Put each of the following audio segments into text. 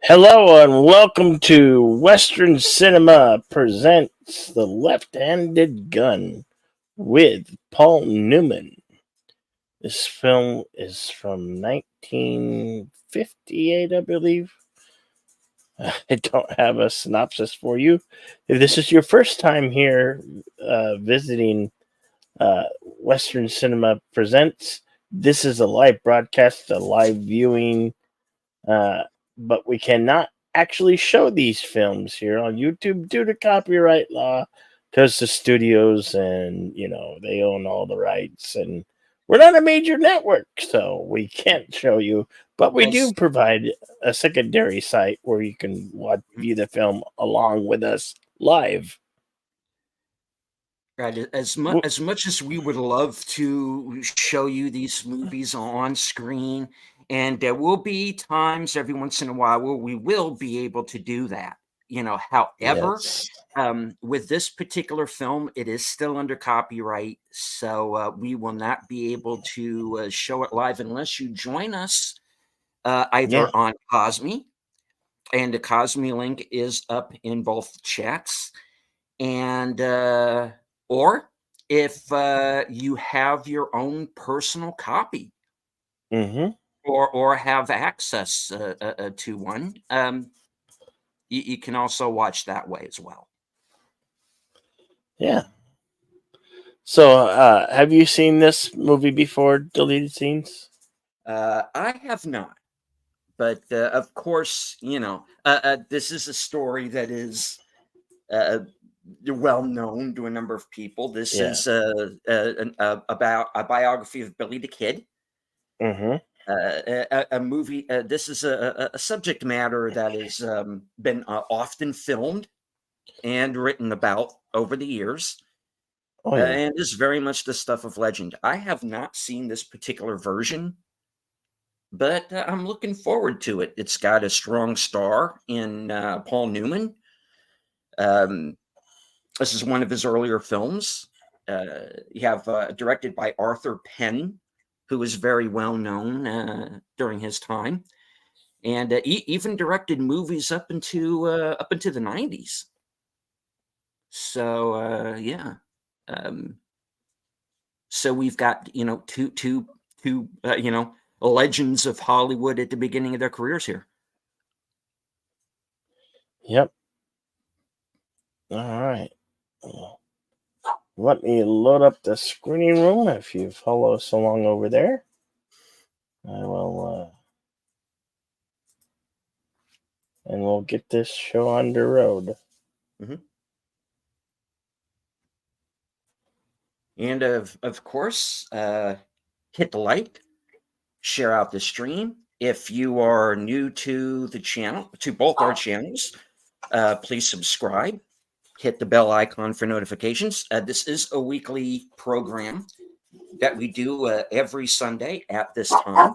Hello and welcome to Western Cinema presents The Left-Handed Gun with Paul Newman. This film is from 1958, I believe. I don't have a synopsis for you. If this is your first time here visiting Western Cinema Presents, this is a live broadcast, a live viewing, uh, but we cannot actually show these films here on YouTube due to copyright law because the studios and they own all the rights, and we're not a major network, so we can't show you. But we do As provide a secondary site where you can view the film along with us live. right, as much as we would love to show you these movies on screen, and there will be times every once in a while where we will be able to do that. However, Yes. with this particular film, it is still under copyright, so we will not be able to show it live unless you join us Yeah. either on Cosme, and the Cosme link is up in both chats, and or if you have your own personal copy Mm-hmm. or have access to one, you can also watch that way as well. Yeah. So, have you seen this movie before, Deleted Scenes? I have not, but of course, this is a story that is uh, well known to a number of people. This Yeah. is about a biography of Billy the Kid. Mm-hmm. A movie. This is a subject matter that has been often filmed and written about over the years, Oh yeah. and is very much the stuff of legend. I have not seen this particular version, but I'm looking forward to it. It's got a strong star in Paul Newman. Um, this is one of his earlier films. You have directed by Arthur Penn, who was very well known during his time, and even directed movies up into the 90s. So yeah, um, so we've got two legends of Hollywood at the beginning of their careers here. Yep. All right. Well, let me load up the screening room. If you follow us along over there, I will, and we'll get this show on the road. Mhm. And of course, hit the like, share out the stream. If you are new to the channel, to both our channels, please subscribe. Hit the bell icon for notifications. This is a weekly program that we do every Sunday at this time.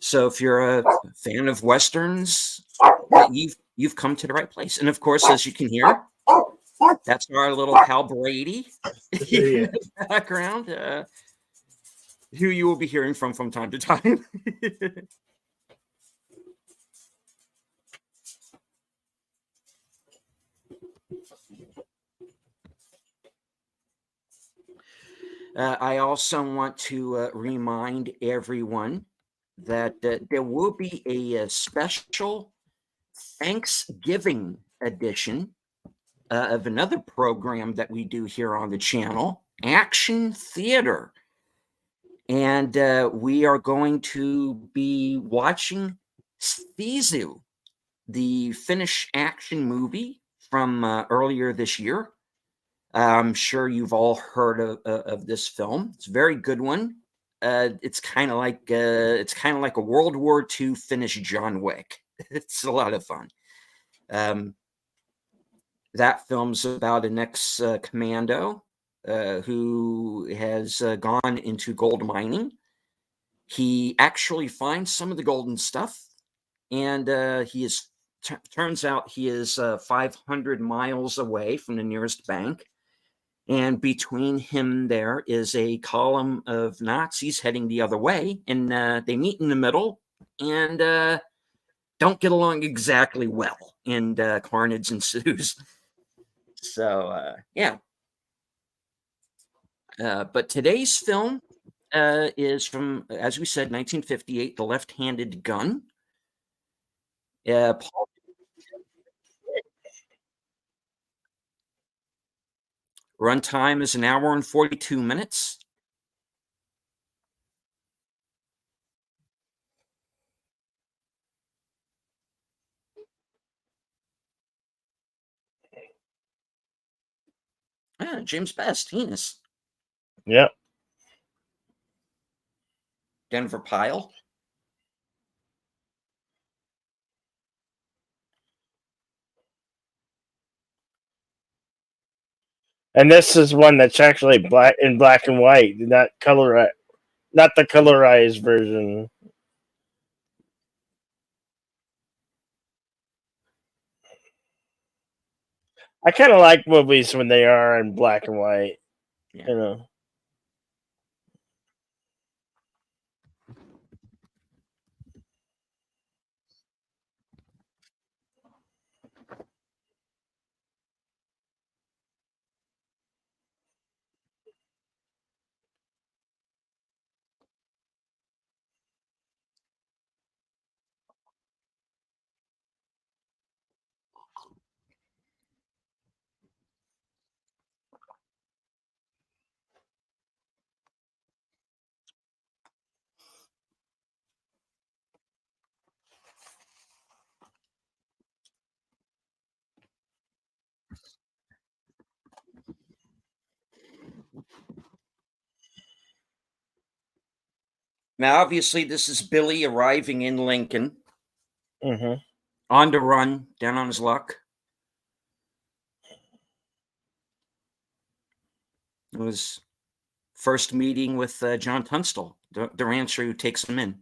So if you're a fan of westerns, you've come to the right place. And of course, as you can hear, that's our little pal Brady in Yeah. the background, who you will be hearing from time to time. I also want to remind everyone that there will be a special Thanksgiving edition of another program that we do here on the channel, Action Theater. And we are going to be watching Sisu, the Finnish action movie from earlier this year. I'm sure you've all heard of this film. It's a very good one. It's kind of like a World War II Finnish John Wick. It's a lot of fun. Um, that film's about an ex-commando who has gone into gold mining. He actually finds some of the golden stuff, and turns out he is 500 miles away from the nearest bank. And between him there is a column of Nazis heading the other way, and they meet in the middle, and don't get along exactly well, and carnage ensues. So yeah. But today's film is from, as we said, 1958, The Left-Handed Gun. Paul, runtime is an hour and 42 minutes. James Best, Enos, Yep. Denver Pyle. And this is one that's actually black and white, not color, not the colorized version. I kind of like movies when they are in black and white. Yeah. You know. Now, obviously, this is Billy arriving in Lincoln, Mm-hmm. on the run, down on his luck. It was first meeting with John Tunstall, the rancher who takes him in.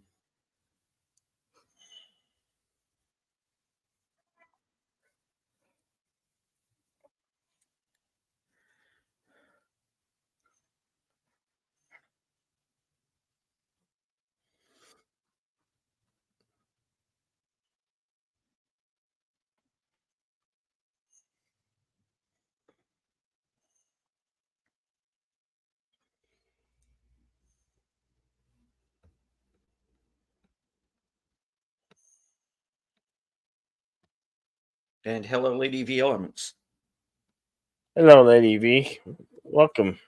And hello, Lady V. Elements. Hello, Lady V. Welcome.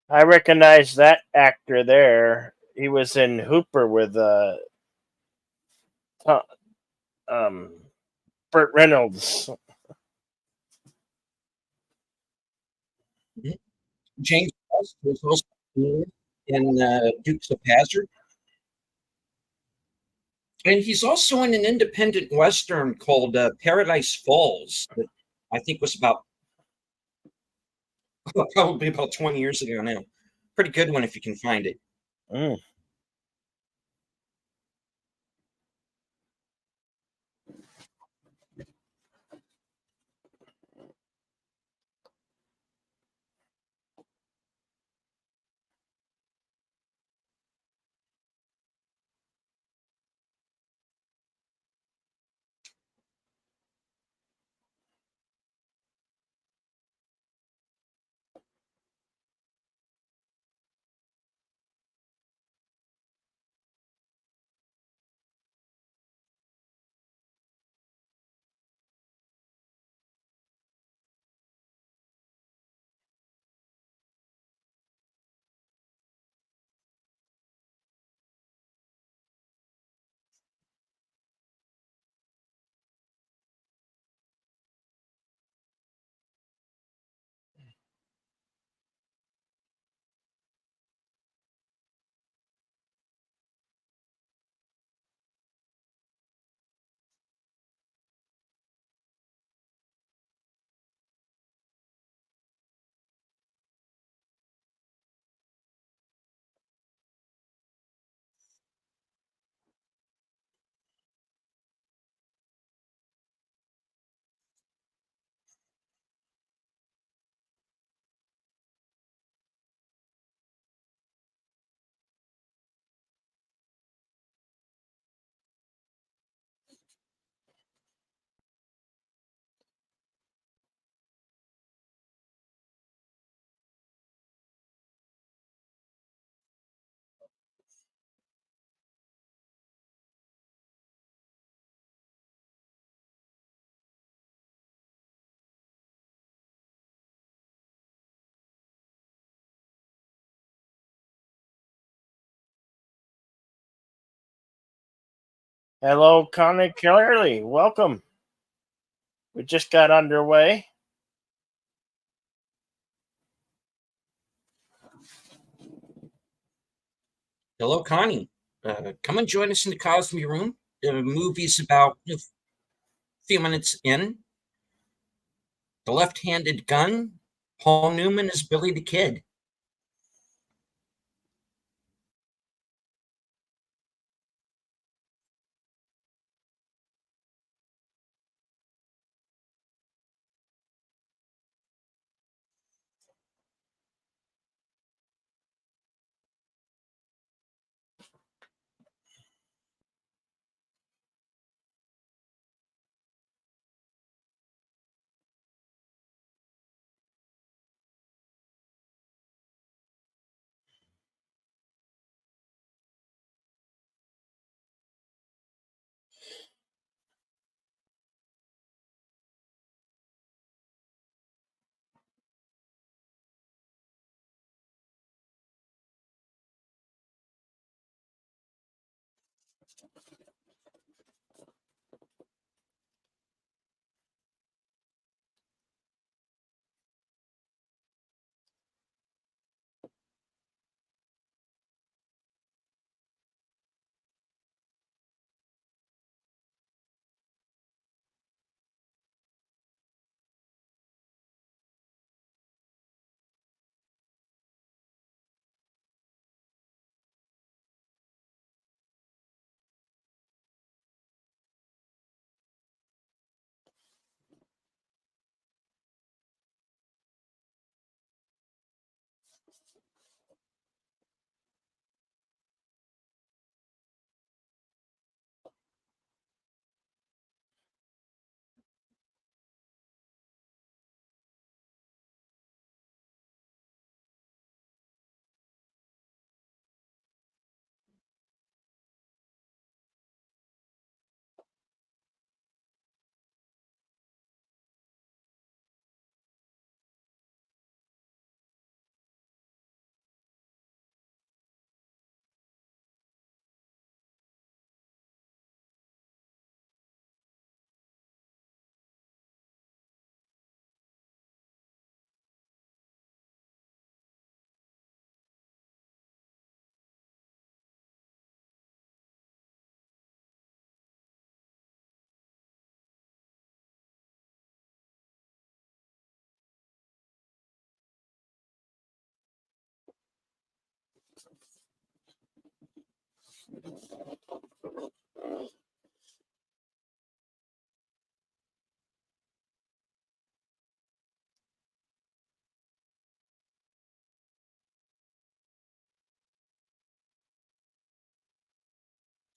I recognize that actor there. He was in Hooper with Tom, um, Burt Reynolds. Mhm. James West was also in Dukes of Hazzard. And he's also in an independent Western called Paradise Falls that I think was about probably about 20 years ago now. Pretty good one if you can find it. Mm. Hello, Connie Kellerly. Welcome. We just got underway. Hello, Connie. Come and join us in the Cosby Room. The movie's about a few minutes in. The Left-Handed Gun. Paul Newman is Billy the Kid.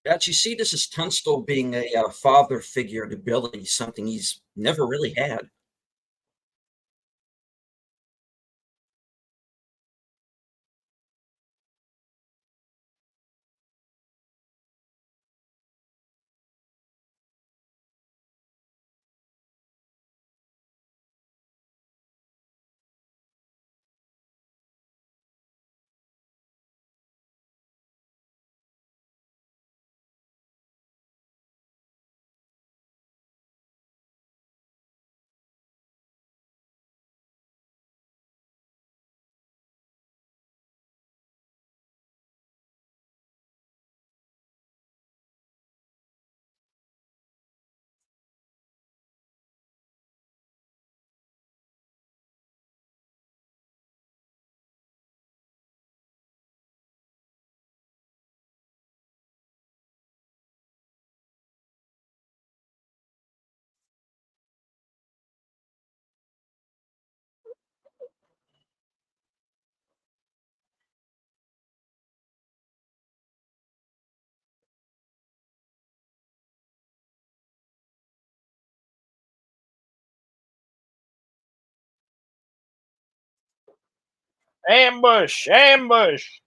That you see, this is Tunstall being a father figure to Billy, something he's never really had. Ambush! Ambush!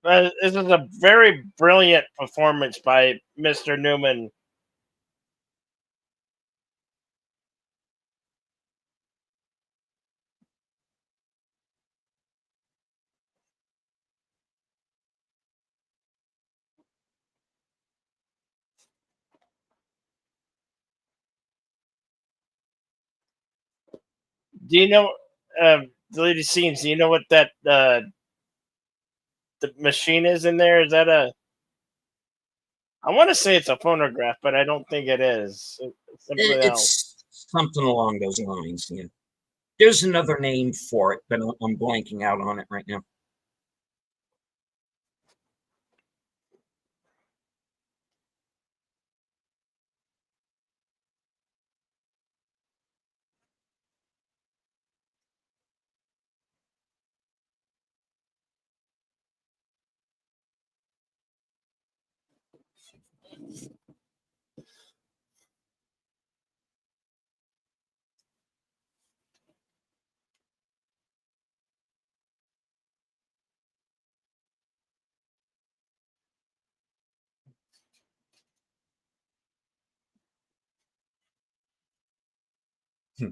But this is a very brilliant performance by Mr. Newman. Do you know deleted scenes? Do you know what that the machine is in there? Is that a? I want to say it's a phonograph, but I don't think it is. It's something else. It's something along those lines. Yeah. There's another name for it, but I'm blanking out on it right now. Hmm.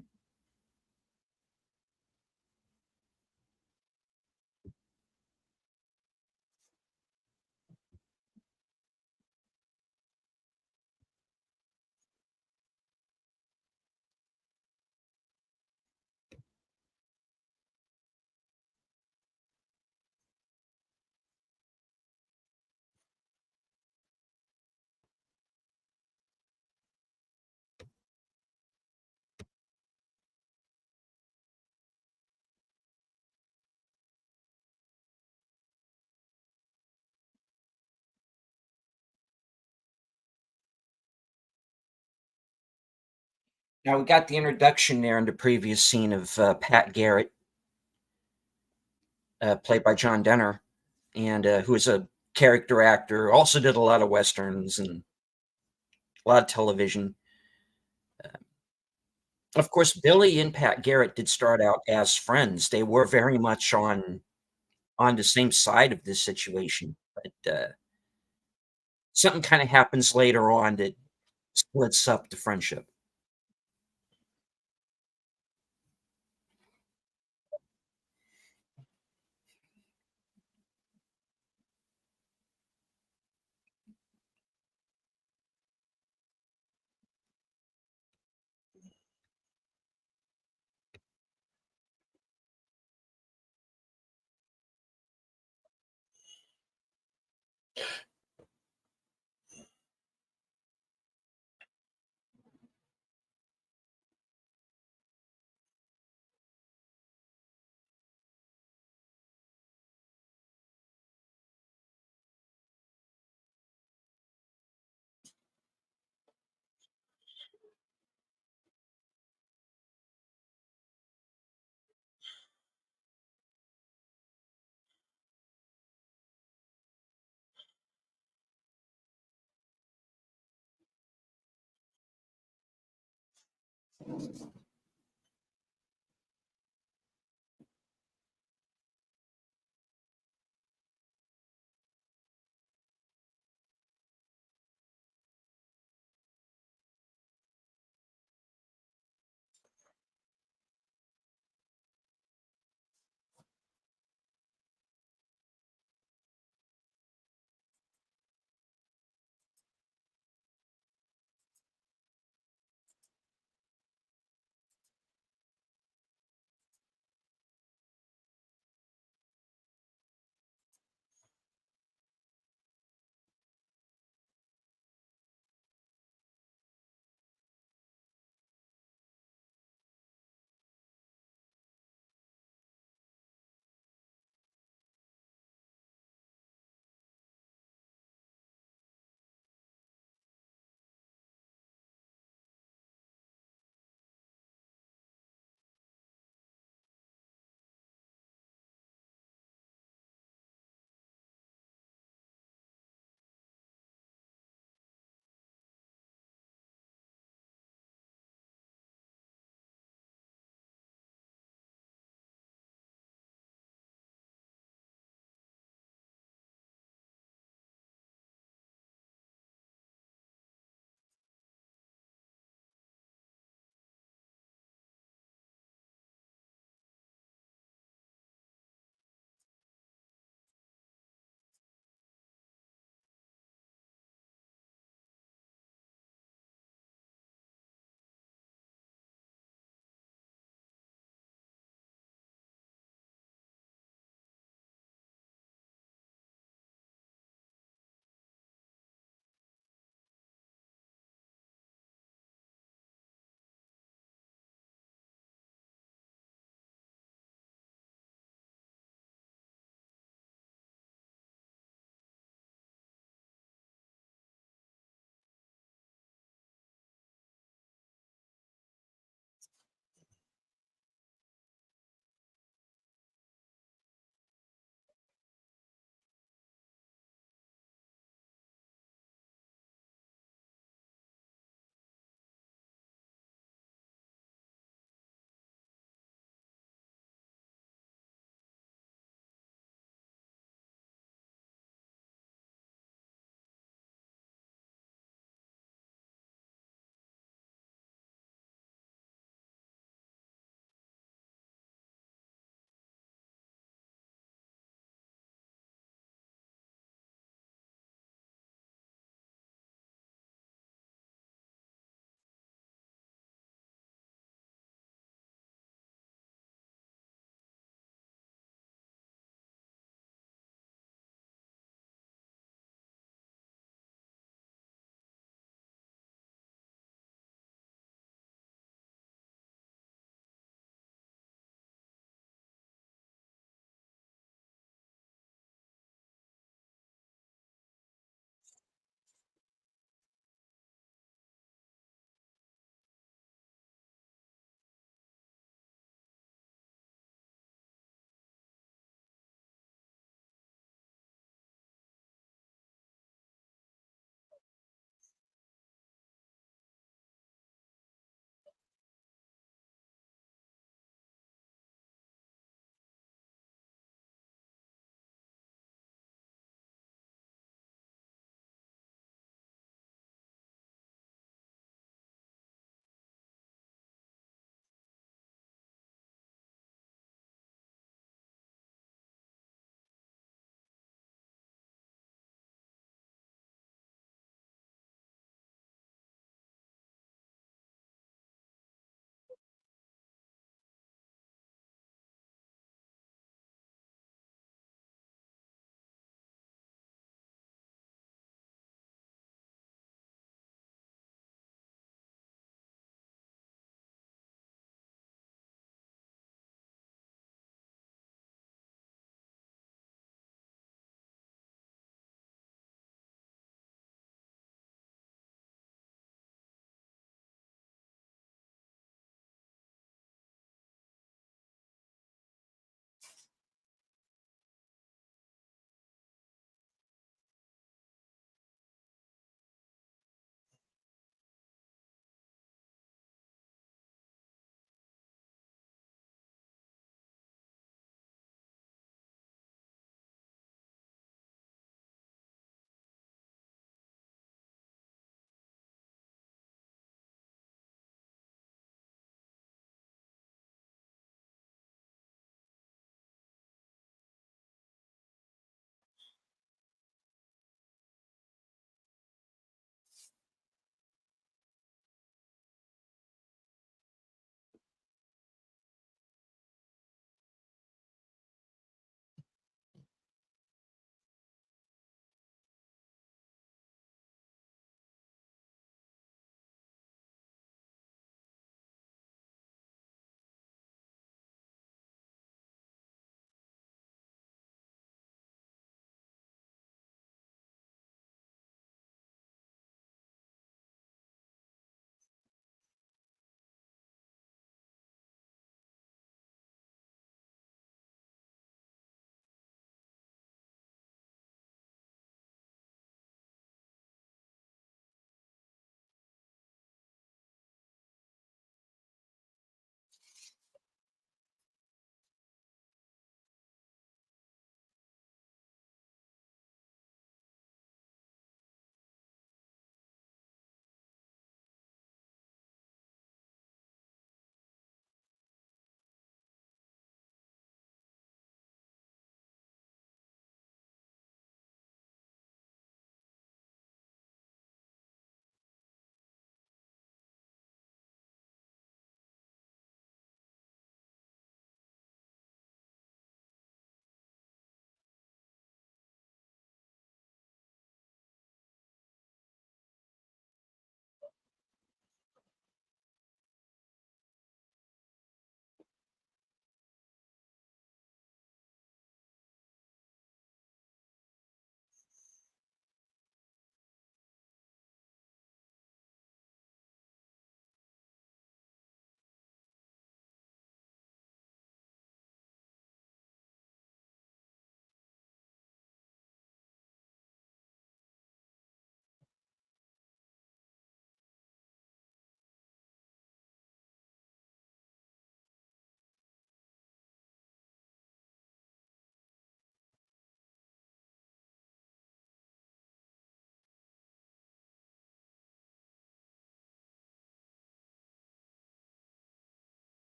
Now we got the introduction there in the previous scene of Pat Garrett, played by John Denner, and who is a character actor. Also did a lot of westerns and a lot of television. Of course, Billy and Pat Garrett did start out as friends. They were very much on the same side of this situation, but something kind of happens later on that splits up the friendship.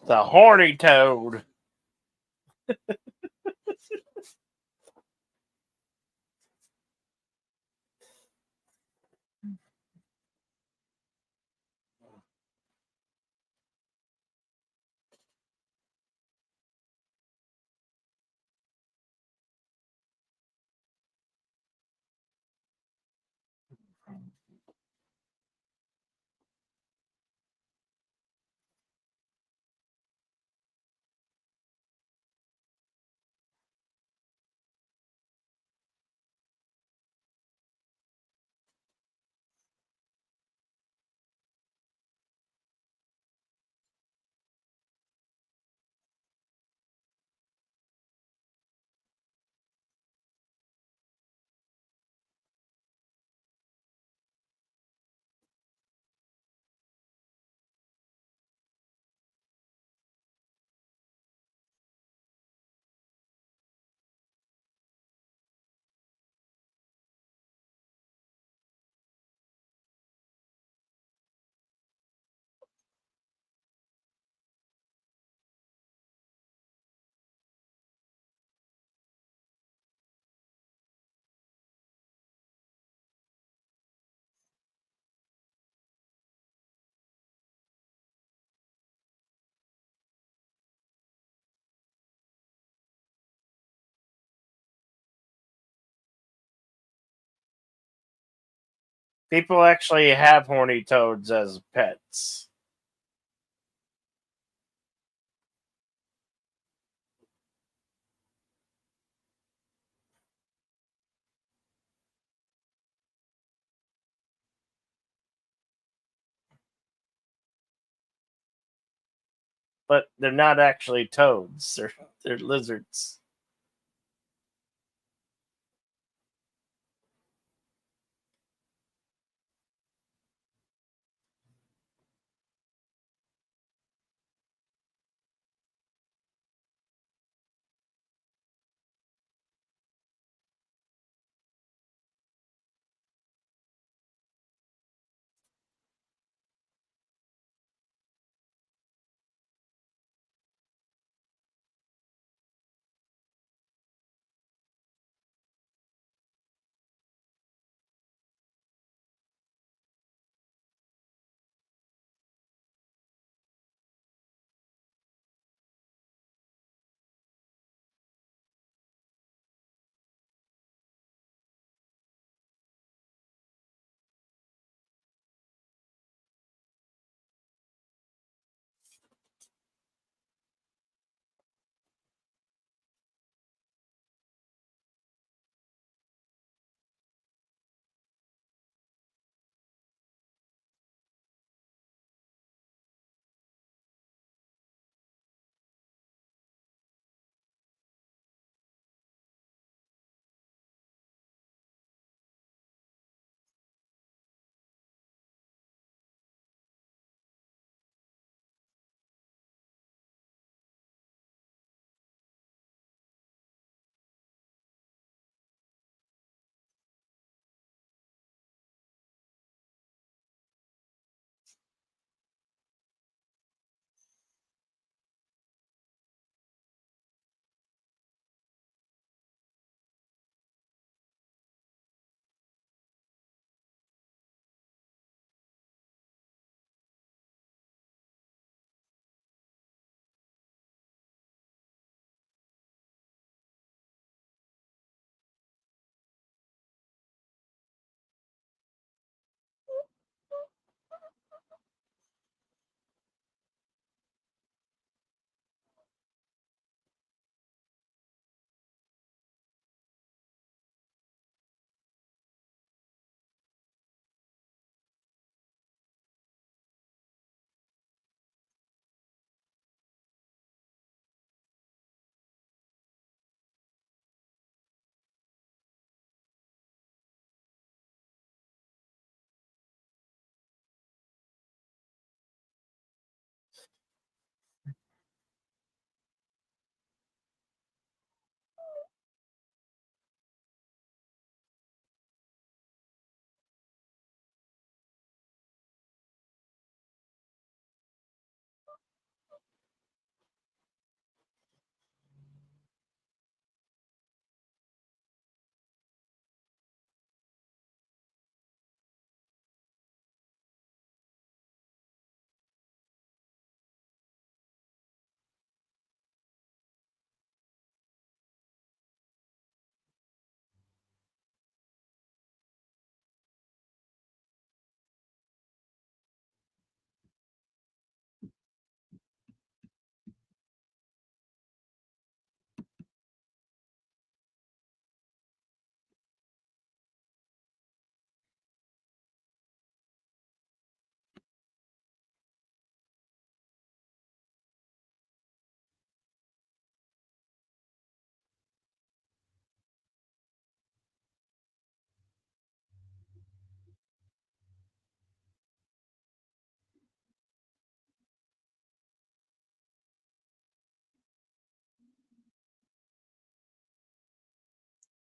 The horny toad. People actually have horny toads as pets. But they're not actually toads. They're lizards.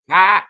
Ah.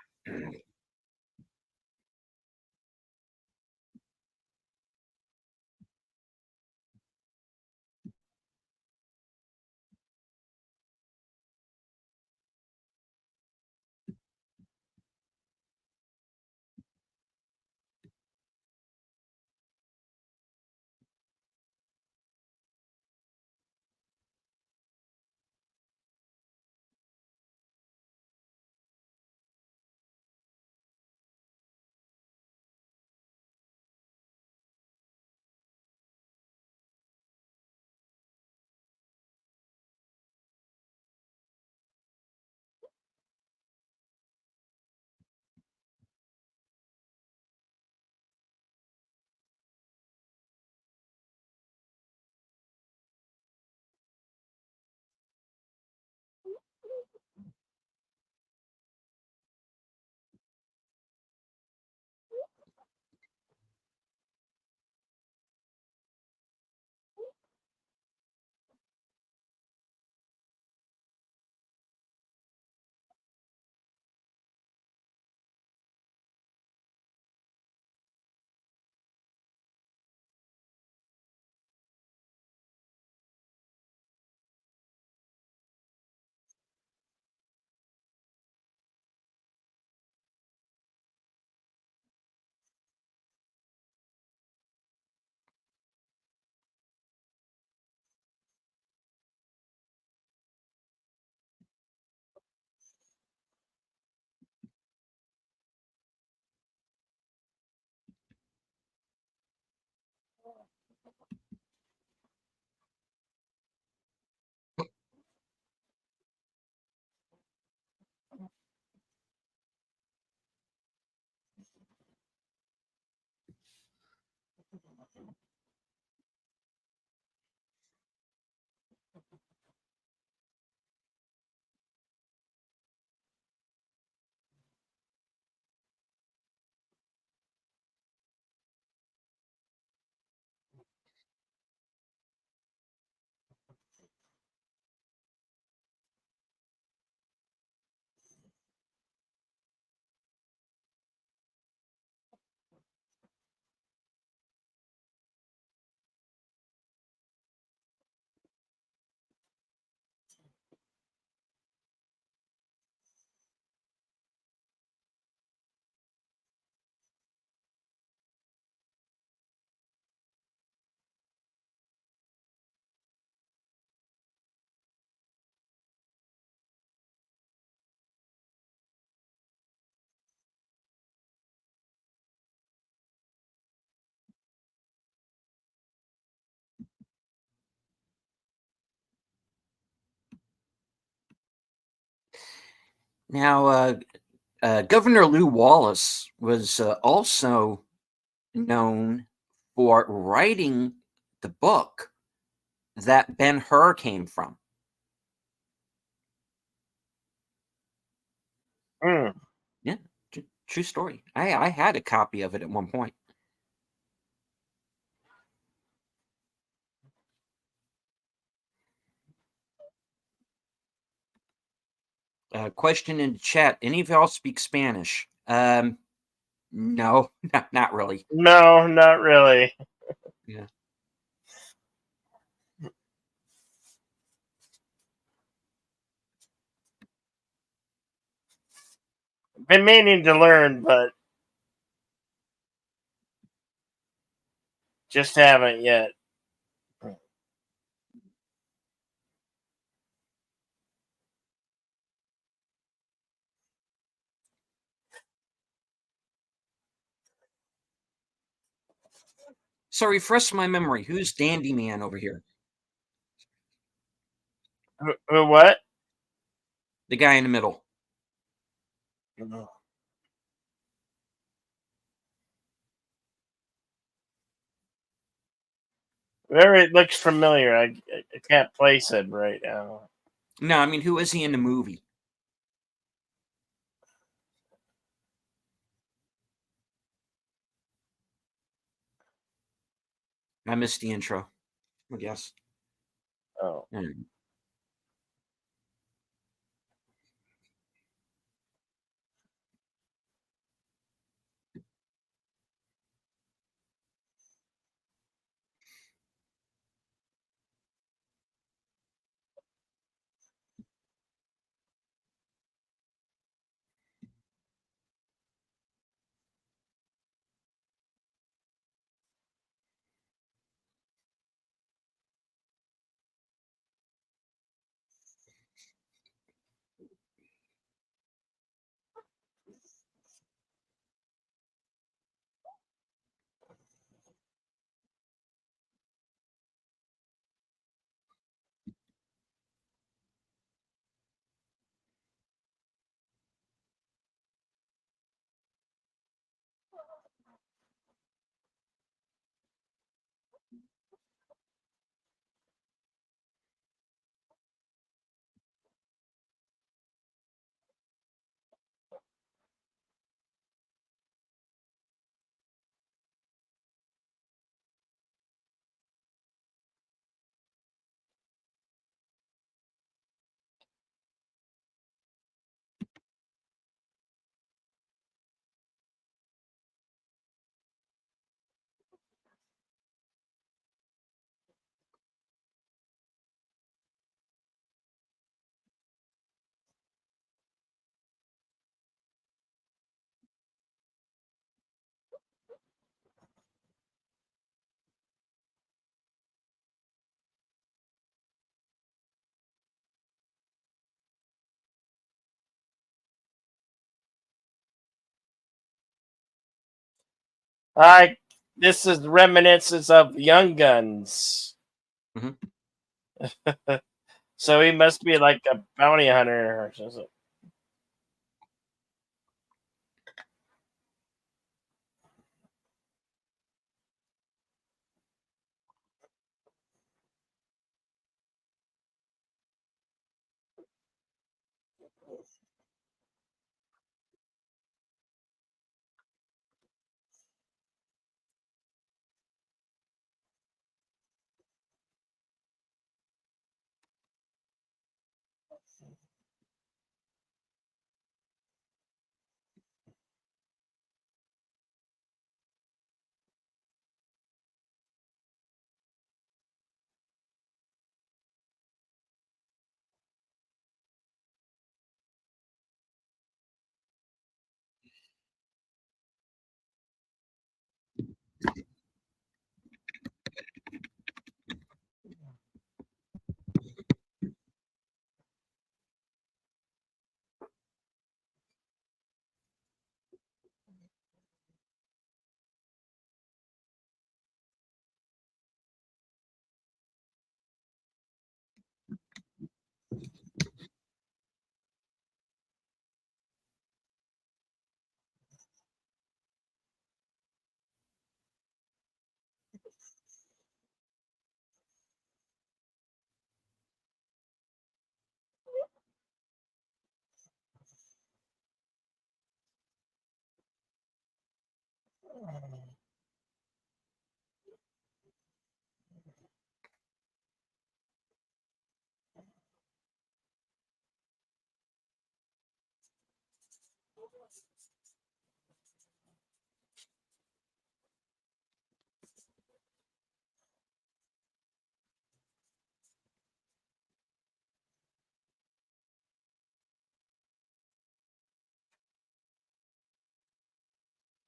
Now, Governor Lew Wallace was also known for writing the book that Ben-Hur came from. Mm. Yeah, true story. I had a copy of it at one point. Question in the chat: any of y'all speak Spanish? No, not really. No, not really. Yeah. Been meaning to learn, but just haven't yet. So refresh my memory. Who's Dandy Man over here? Who what? The guy in the middle. Very looks familiar. I can't place it right now. No, I mean, who is he in the movie? I missed the intro, I guess. Oh. Hmm. I this is reminiscence of Young Guns. Mhm. So he must be like a bounty hunter or something.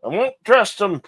I won't trust him.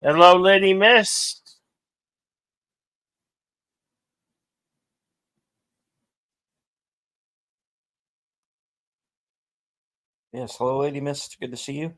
Hello, Lady Miss. Yes, hello, Lady Miss. Good to see you.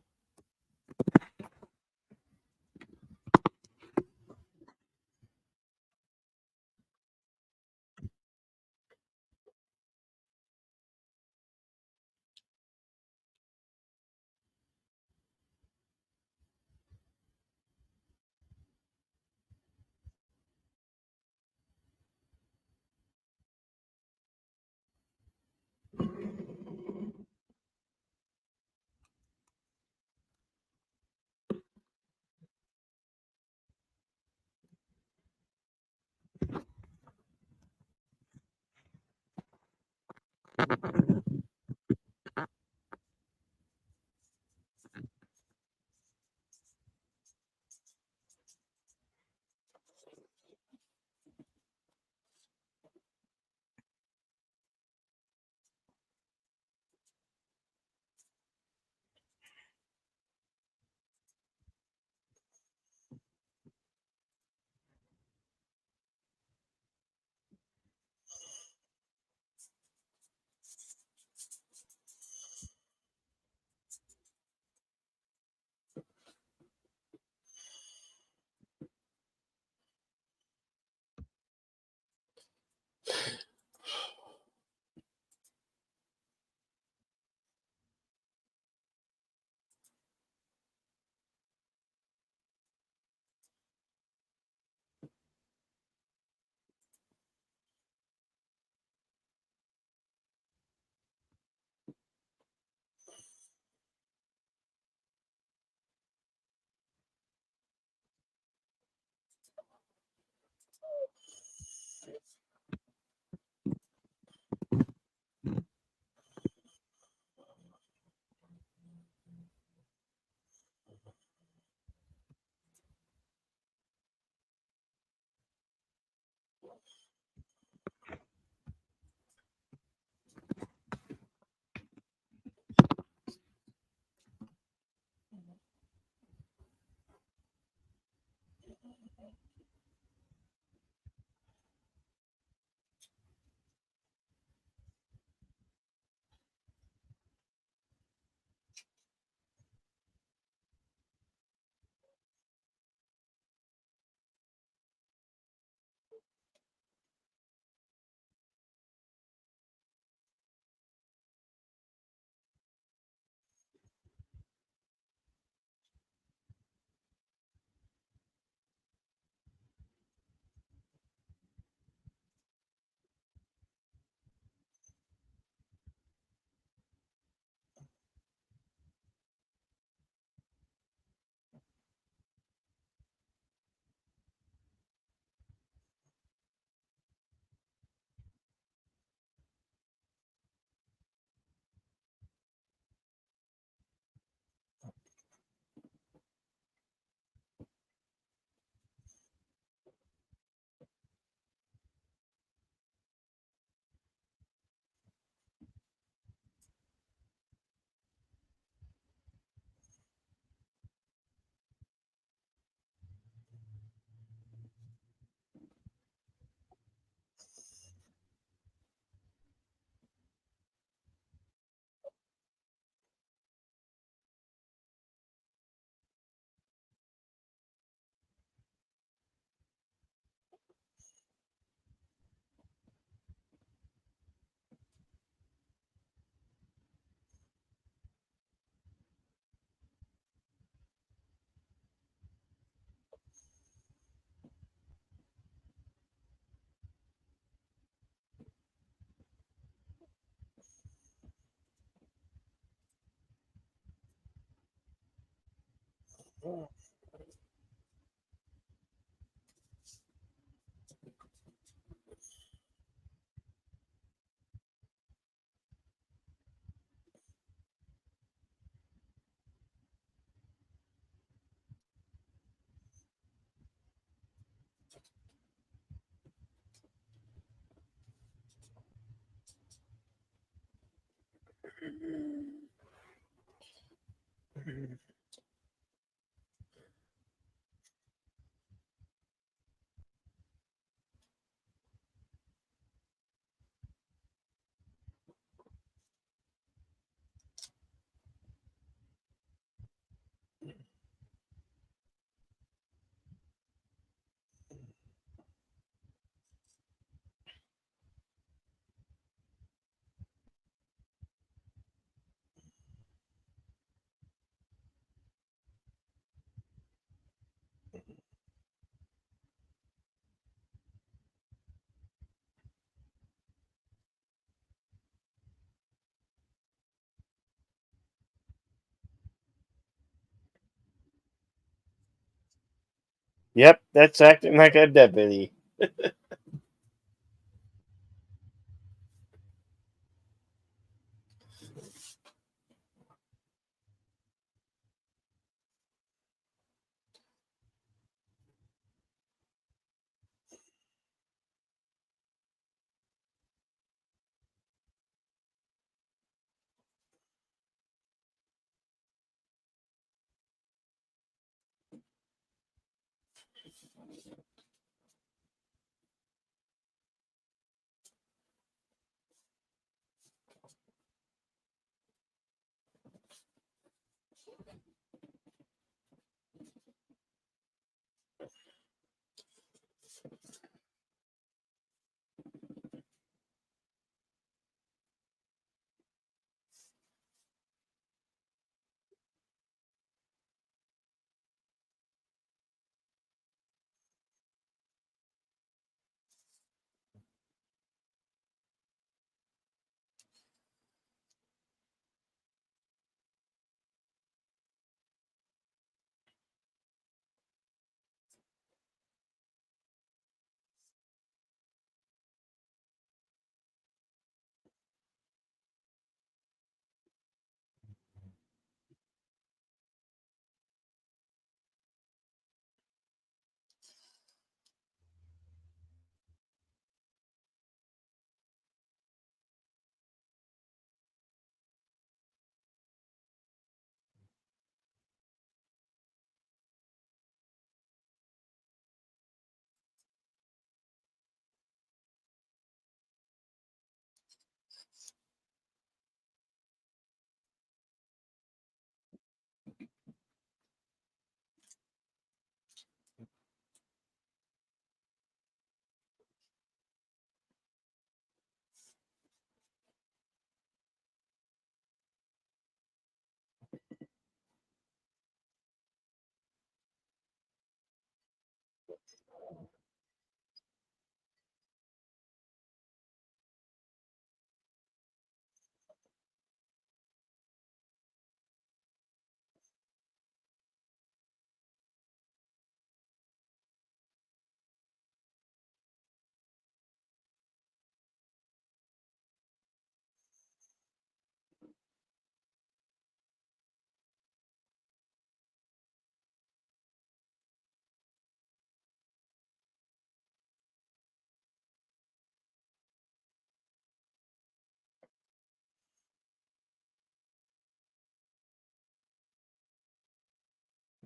Yep, that's acting like a deputy.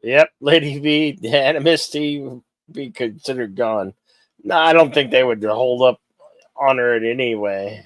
Yep, Lady V and Misty be considered gone. No, I don't think they would hold up honor it anyway.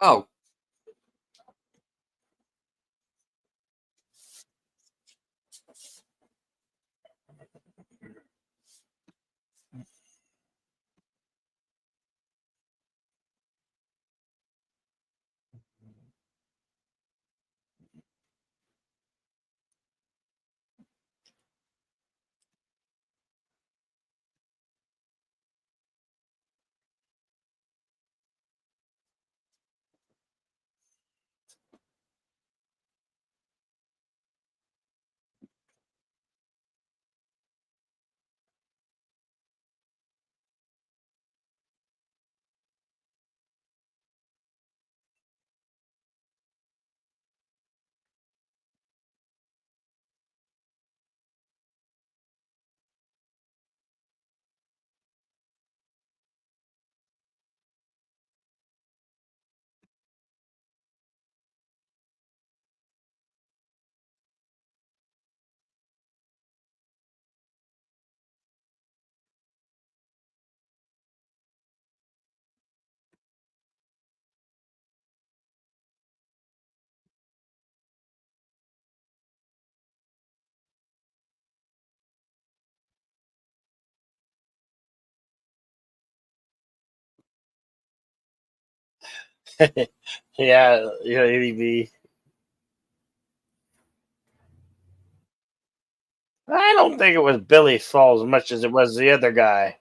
Oh, Yeah, ADV. I don't think it was Billy's fault as much as it was the other guy.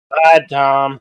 Bye, Tom.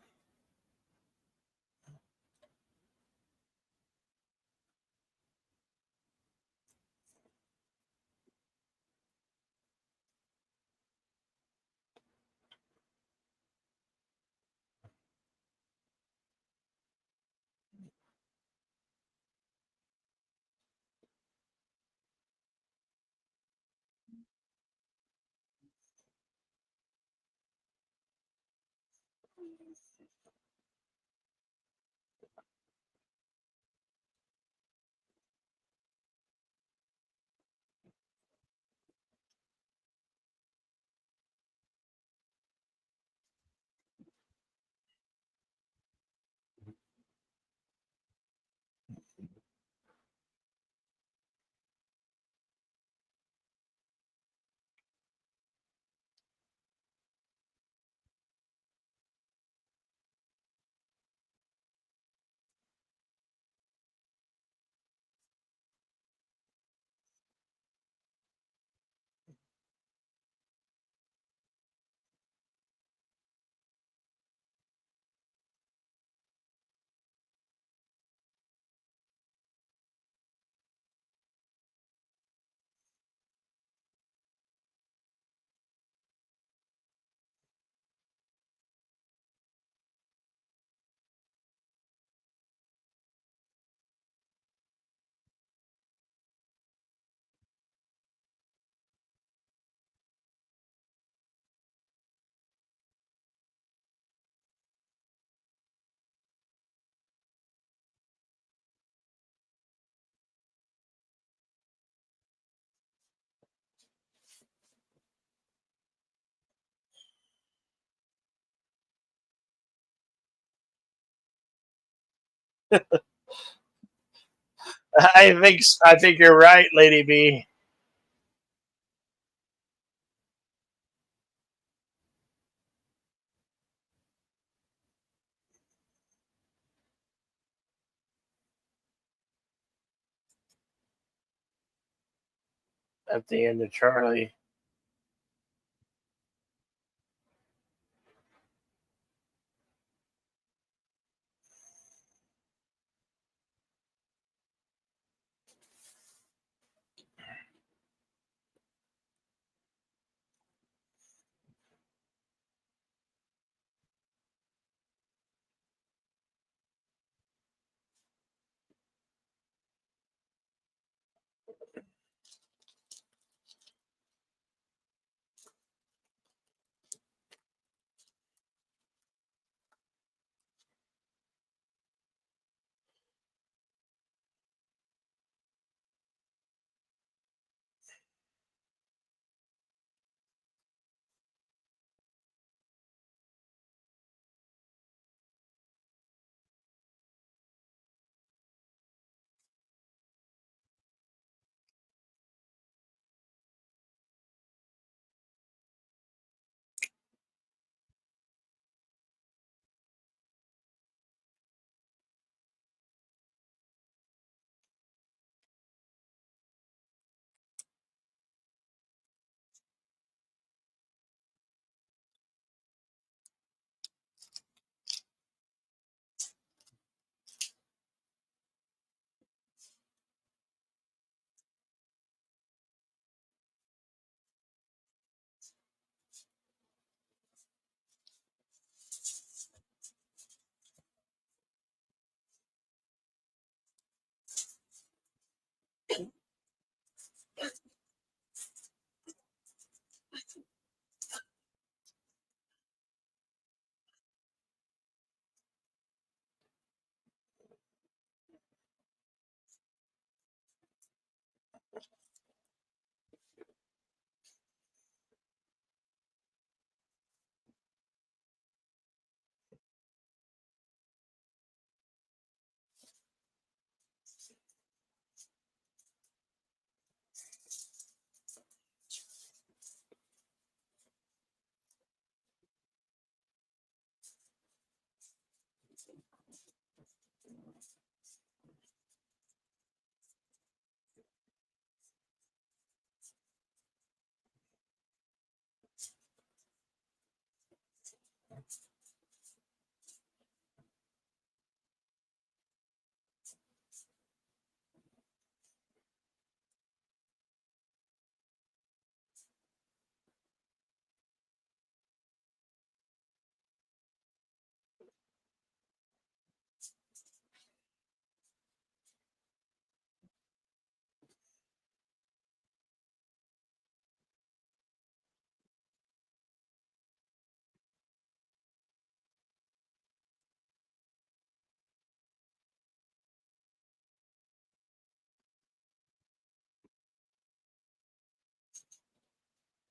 I think you're right, Lady B. At the end of Charlie.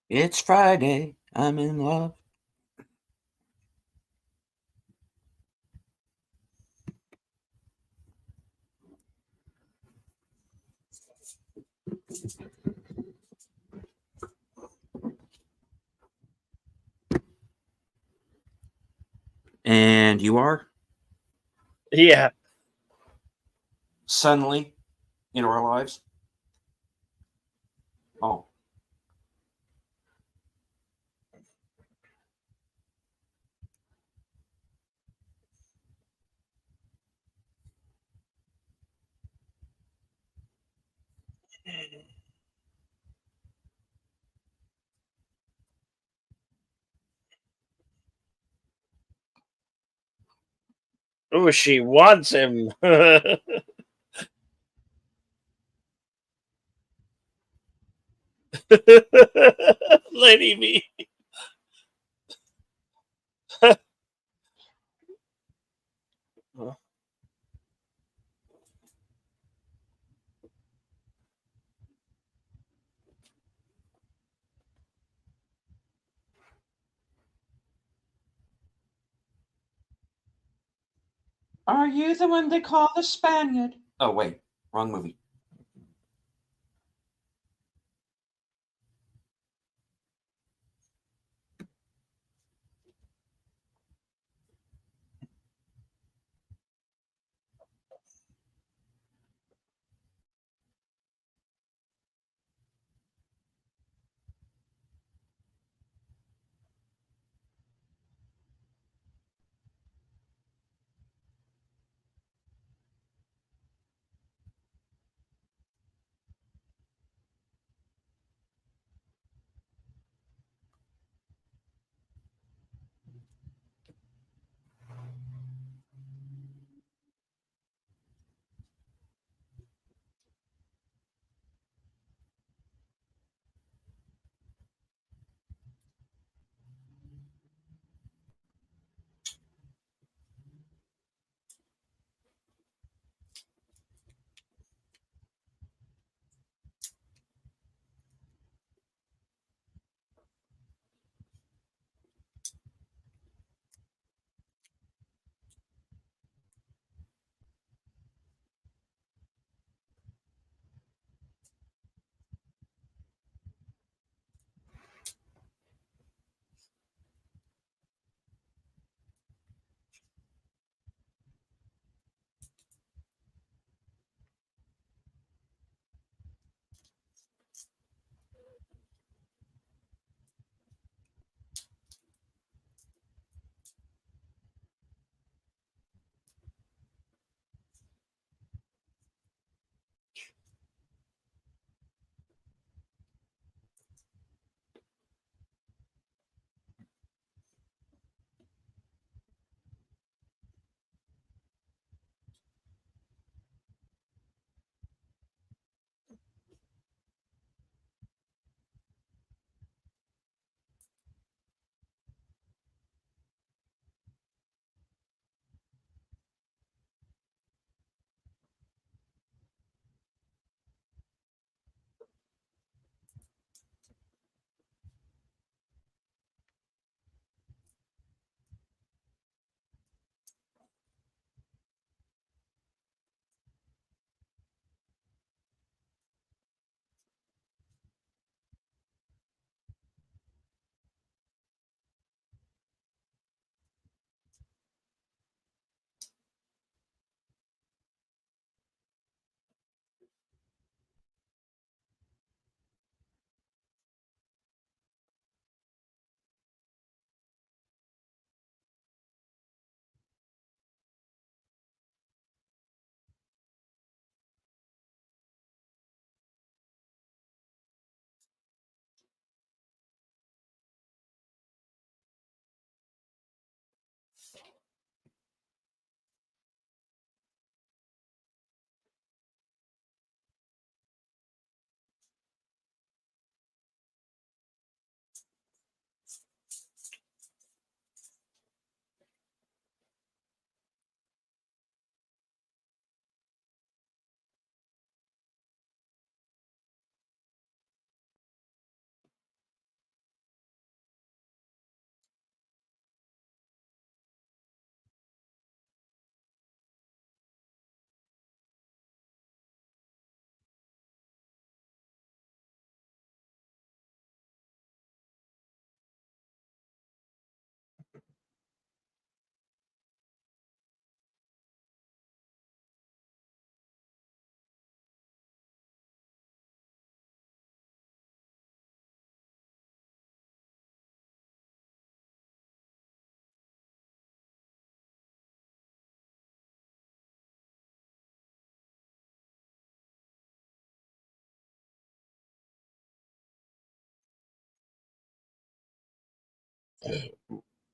It's Friday. I'm in love. And you are Yeah. suddenly in our lives. Oh, Oh, she wants him. Lady B. Are you the one they call the Spaniard? Oh, wait. Wrong movie.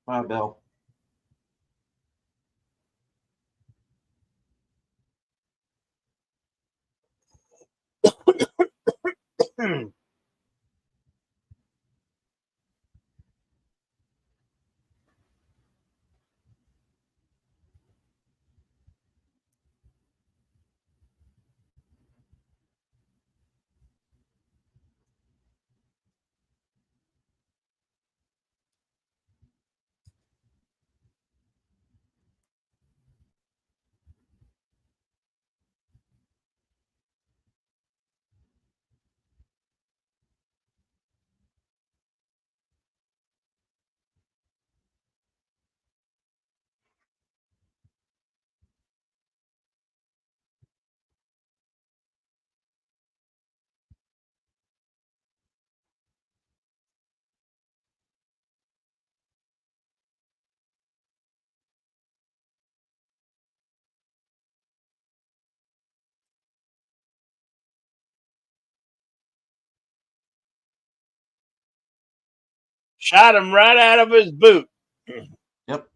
Bye, Bill. Shot him right out of his boot. Yep.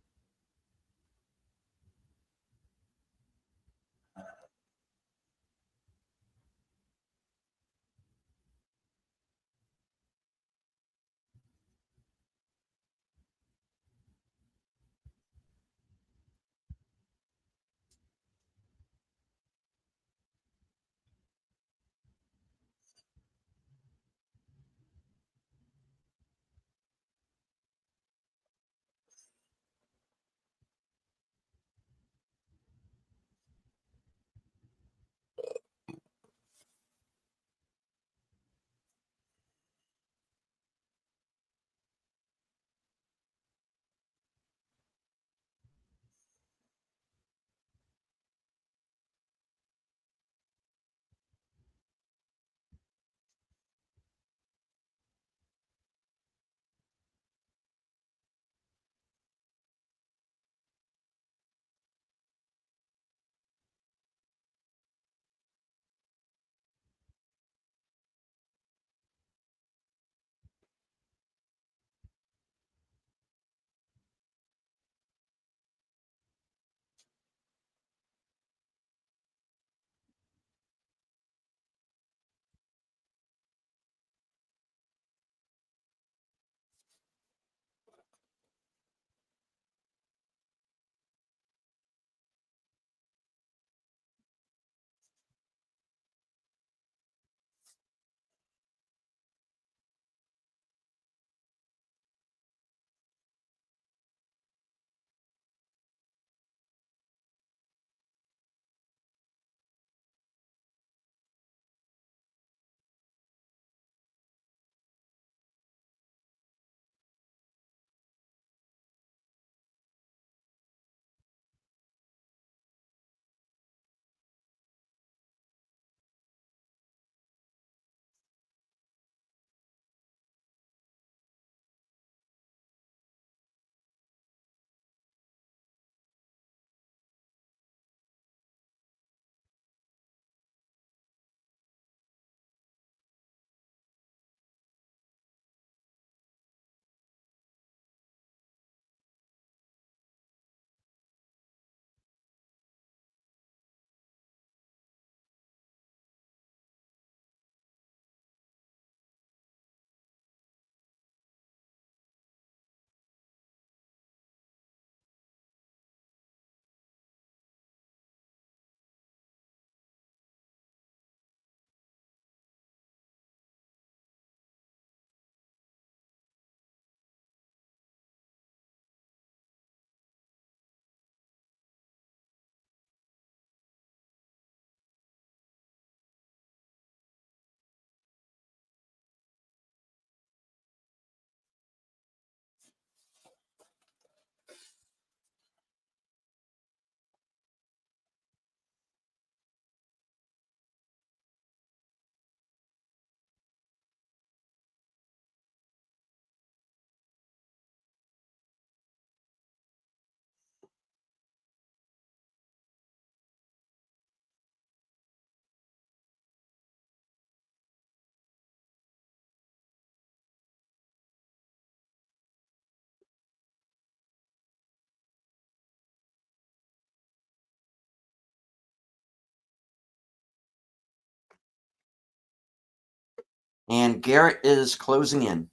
And Garrett is closing in.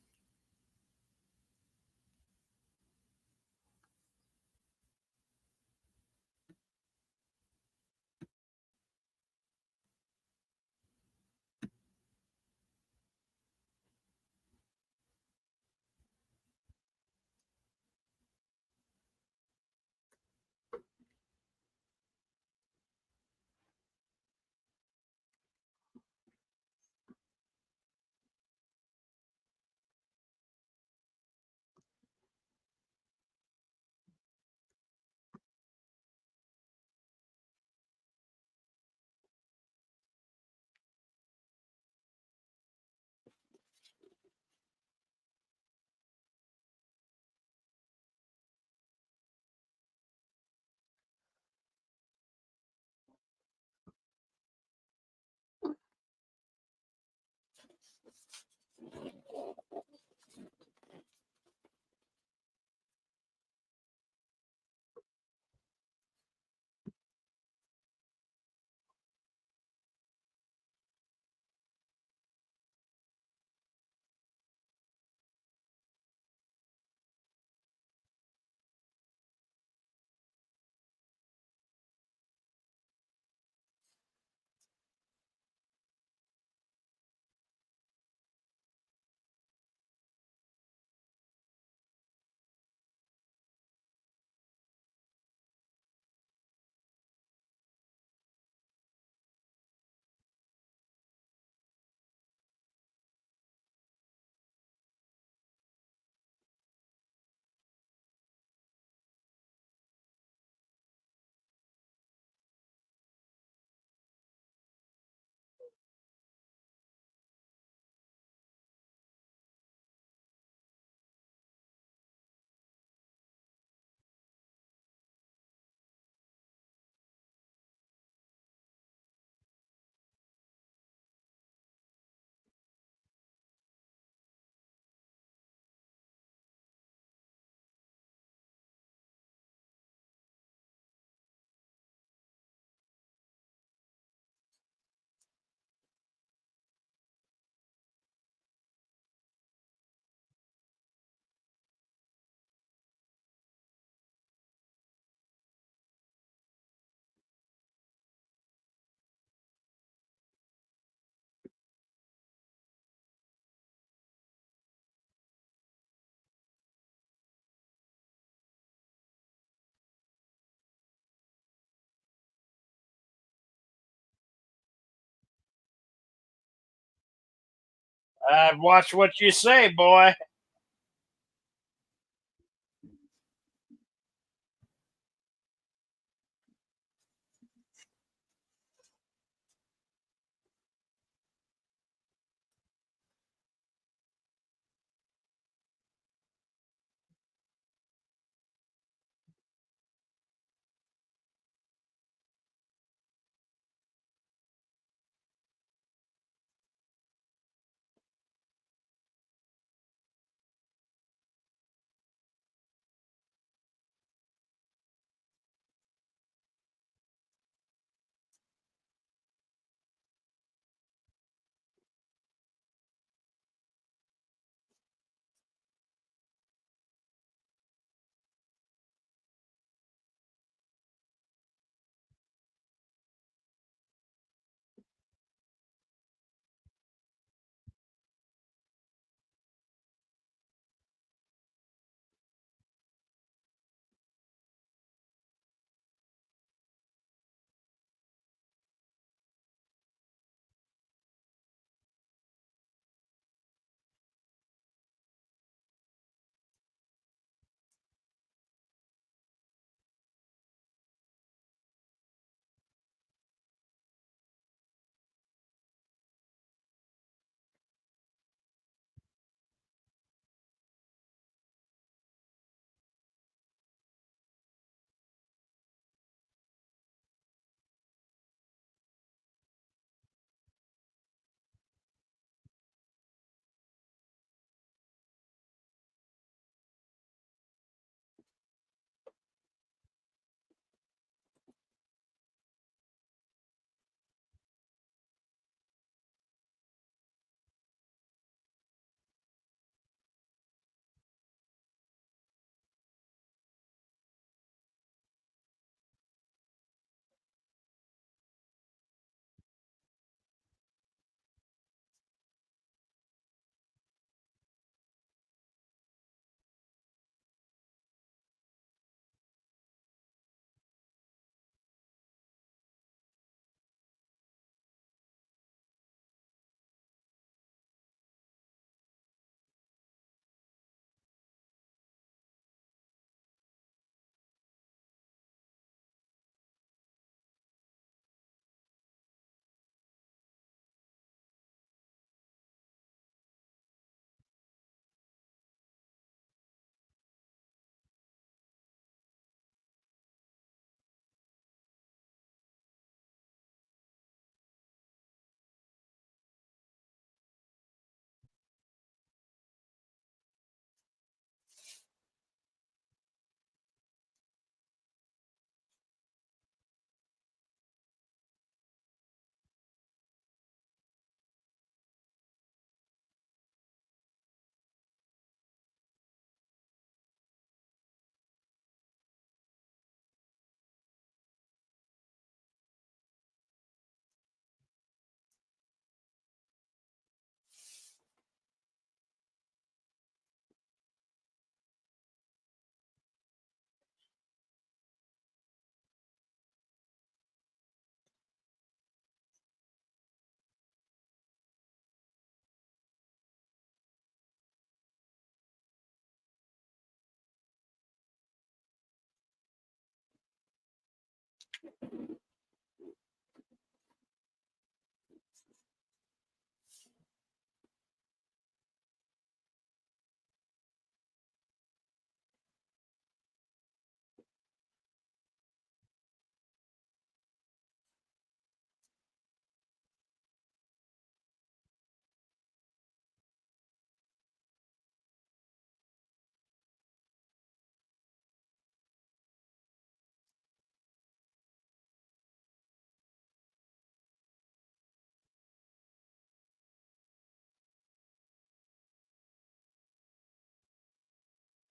Watch what you say, boy.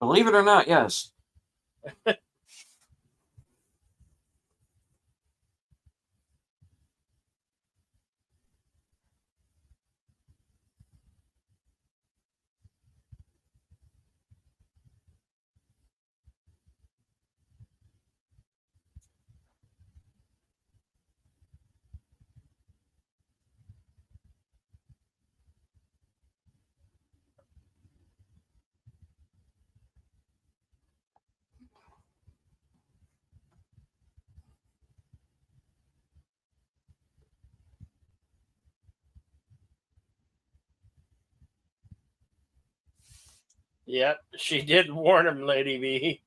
Believe it or not, yes. Yep, she did warn him, Lady V.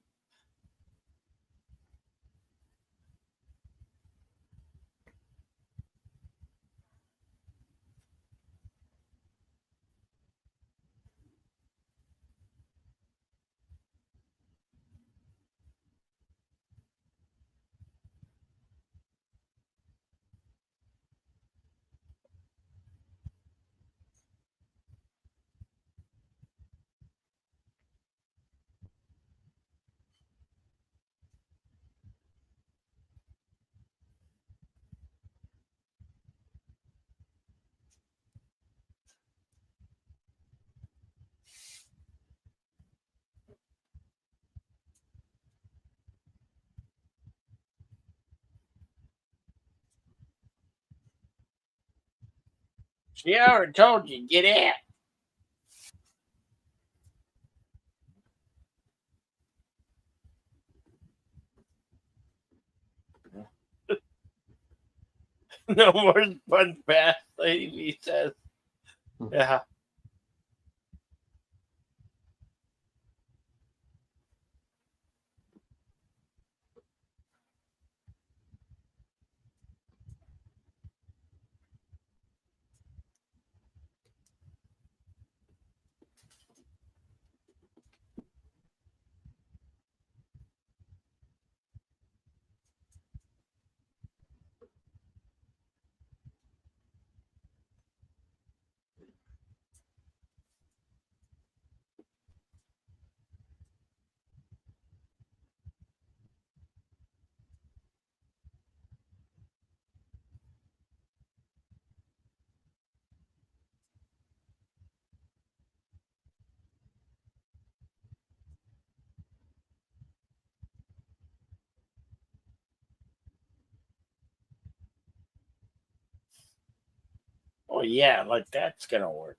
She already told you, get out. No more fun fast, Lady V says. Yeah. Oh yeah, like that's gonna work.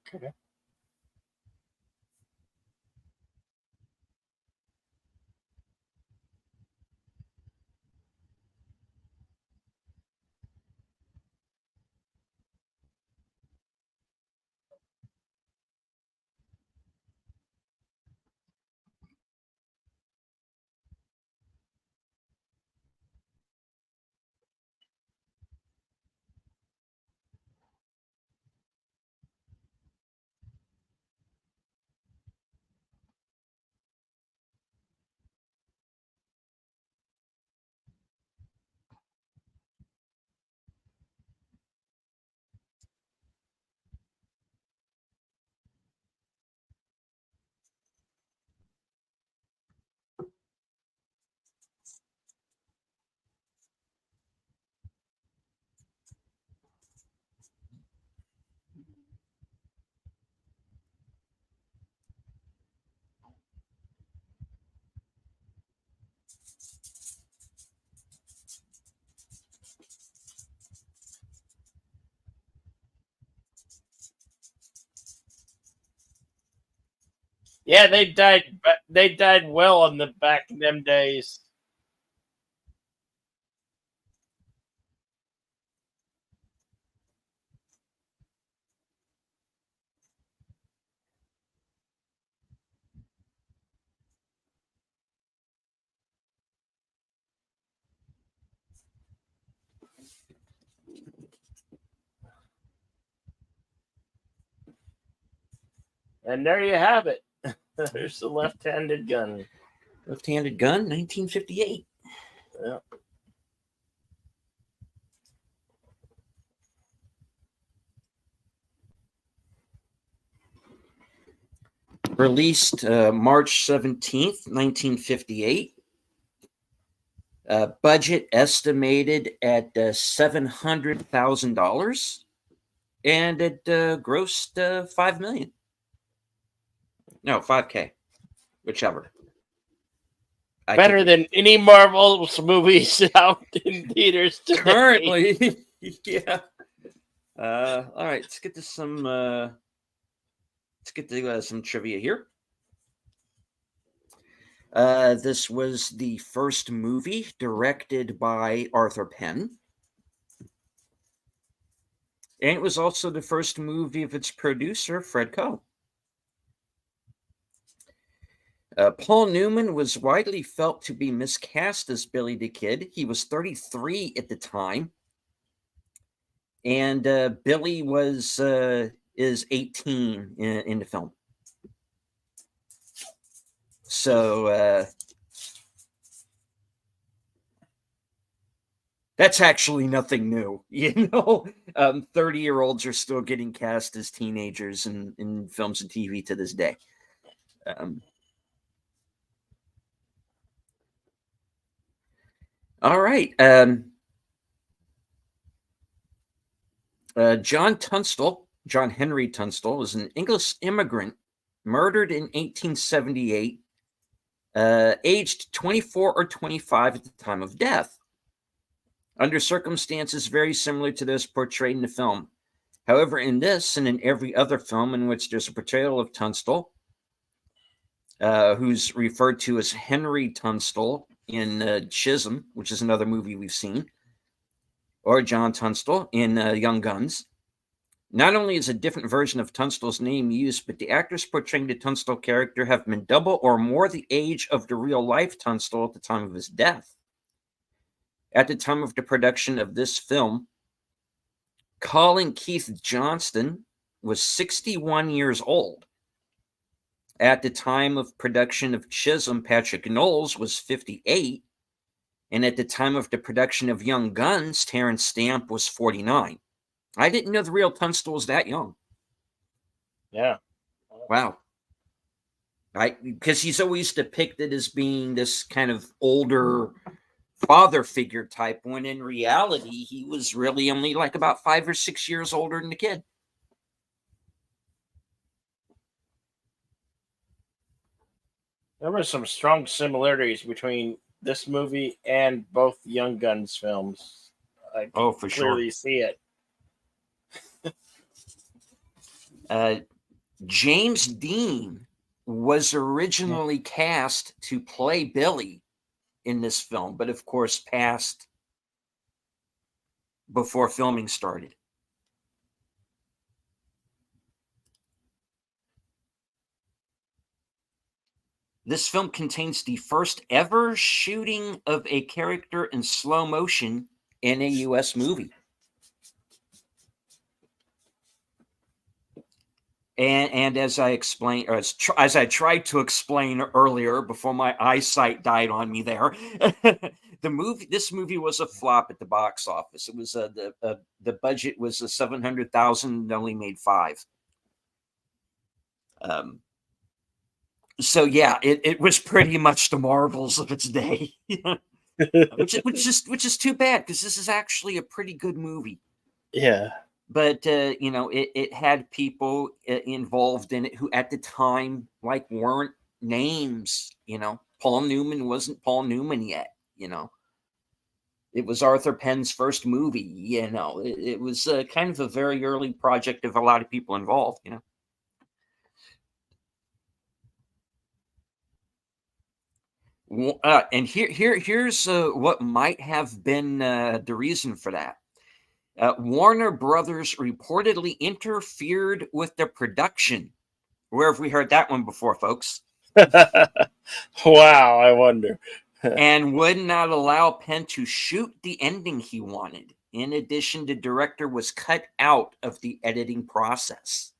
Yeah, they died. They died well in the back in them days. And there you have it. There's the left-handed gun. Left-handed gun, 1958. Yeah. Released March 17th, 1958. Budget estimated at $700,000, and it grossed $5 million. No, $5K, whichever. Better than any Marvel's movies out in theaters today. Currently. Yeah. All right, let's get to some. Let's get to some trivia here. This was the first movie directed by Arthur Penn. And it was also the first movie of its producer, Fred Coe. Paul Newman was widely felt to be miscast as Billy the Kid. He was 33 at the time, and Billy is 18 in the film. So that's actually nothing new. 30-year-olds are still getting cast as teenagers in films and TV to this day. All right. John Henry Tunstall, was an English immigrant murdered in 1878, aged 24 or 25 at the time of death, under circumstances very similar to those portrayed in the film. However, in this and in every other film in which there's a portrayal of Tunstall, who's referred to as Henry Tunstall in Chisholm, which is another movie we've seen, or John Tunstall in Young Guns, not only is a different version of Tunstall's name used, but the actors portraying the Tunstall character have been double or more the age of the real-life Tunstall at the time of his death. At the time of the production of this film, Colin Keith Johnston was 61 years old. At the time of production of Chisholm, Patrick Knowles was 58. And at the time of the production of Young Guns, Terrence Stamp was 49. I didn't know the real Tunstall was that young. Yeah. Wow. Because he's always depicted as being this kind of older father figure type, when in reality, he was really only like about 5 or 6 years older than the kid. There were some strong similarities between this movie and both Young Guns films. I can for clearly see it. James Dean was originally cast to play Billy in this film, but of course passed before filming started. This film contains the first ever shooting of a character in slow motion in a U.S. movie. And as I explained, or as I tried to explain earlier before my eyesight died on me there, this movie was a flop at the box office. It was the budget was $700,000, only made $5 million. So yeah, it was pretty much the marvels of its day, which is too bad, because this is actually a pretty good movie. Yeah. But it had people involved in it who at the time weren't names. Paul Newman wasn't Paul Newman yet. It was Arthur Penn's first movie. It was kind of a very early project of a lot of people involved. And here's what might have been the reason for that. Warner Brothers reportedly interfered with the production. Where have we heard that one before, folks? Wow, I wonder. And would not allow Penn to shoot the ending he wanted. In addition, the director was cut out of the editing process.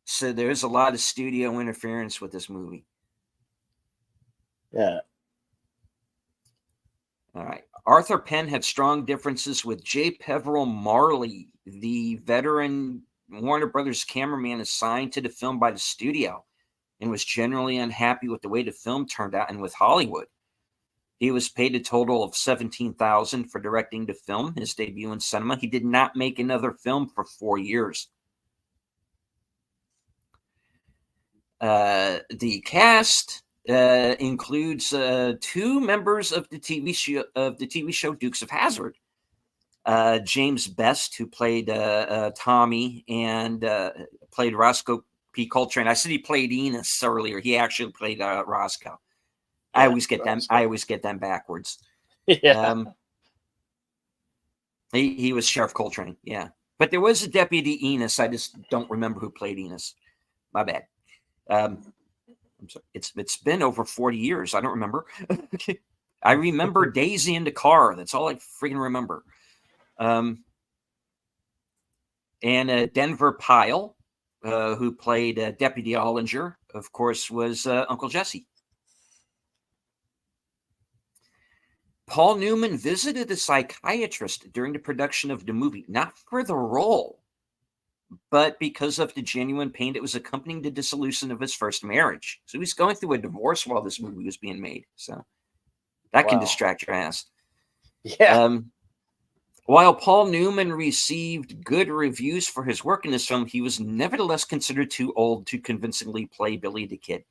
So there's a lot of studio interference with this movie. Yeah. All right. Arthur Penn had strong differences with J. Peveril Marley, the veteran Warner Brothers cameraman assigned to the film by the studio, and was generally unhappy with the way the film turned out and with Hollywood. He was paid a total of $17,000 for directing the film, his debut in cinema. He did not make another film for 4 years. The cast includes 2 members of the TV show Dukes of Hazzard. James Best, who played Tommy and played Roscoe P. Coltrane. I said he played Enos earlier. He actually played Roscoe. Yeah, I always get them backwards. Yeah. He was Sheriff Coltrane. Yeah, but there was a deputy Enos. I just don't remember who played Enos. My bad. I'm sorry. It's been over 40 years. I don't remember. I remember Daisy in the car. That's all I freaking remember. And Denver Pyle, who played Deputy Ollinger, of course, was Uncle Jesse. Paul Newman visited a psychiatrist during the production of the movie, not for the role, but because of the genuine pain that was accompanying the dissolution of his first marriage. So he was going through a divorce while this movie was being made. So that can distract your ass. Yeah. While Paul Newman received good reviews for his work in this film, he was nevertheless considered too old to convincingly play Billy the Kid.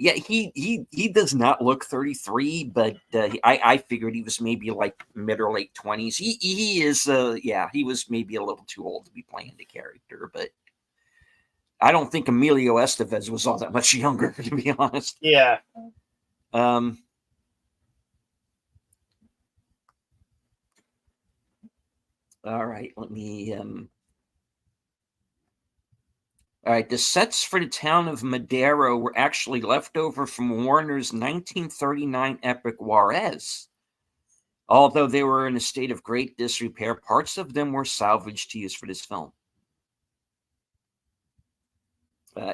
Yeah, he does not look 33, but I figured he was maybe like mid or late 20s. He is he was maybe a little too old to be playing the character, but I don't think Emilio Estevez was all that much younger, to be honest. Yeah. All right, let me all right, the sets for the town of Madero were actually left over from Warner's 1939 epic Juarez. Although they were in a state of great disrepair, parts of them were salvaged to use for this film.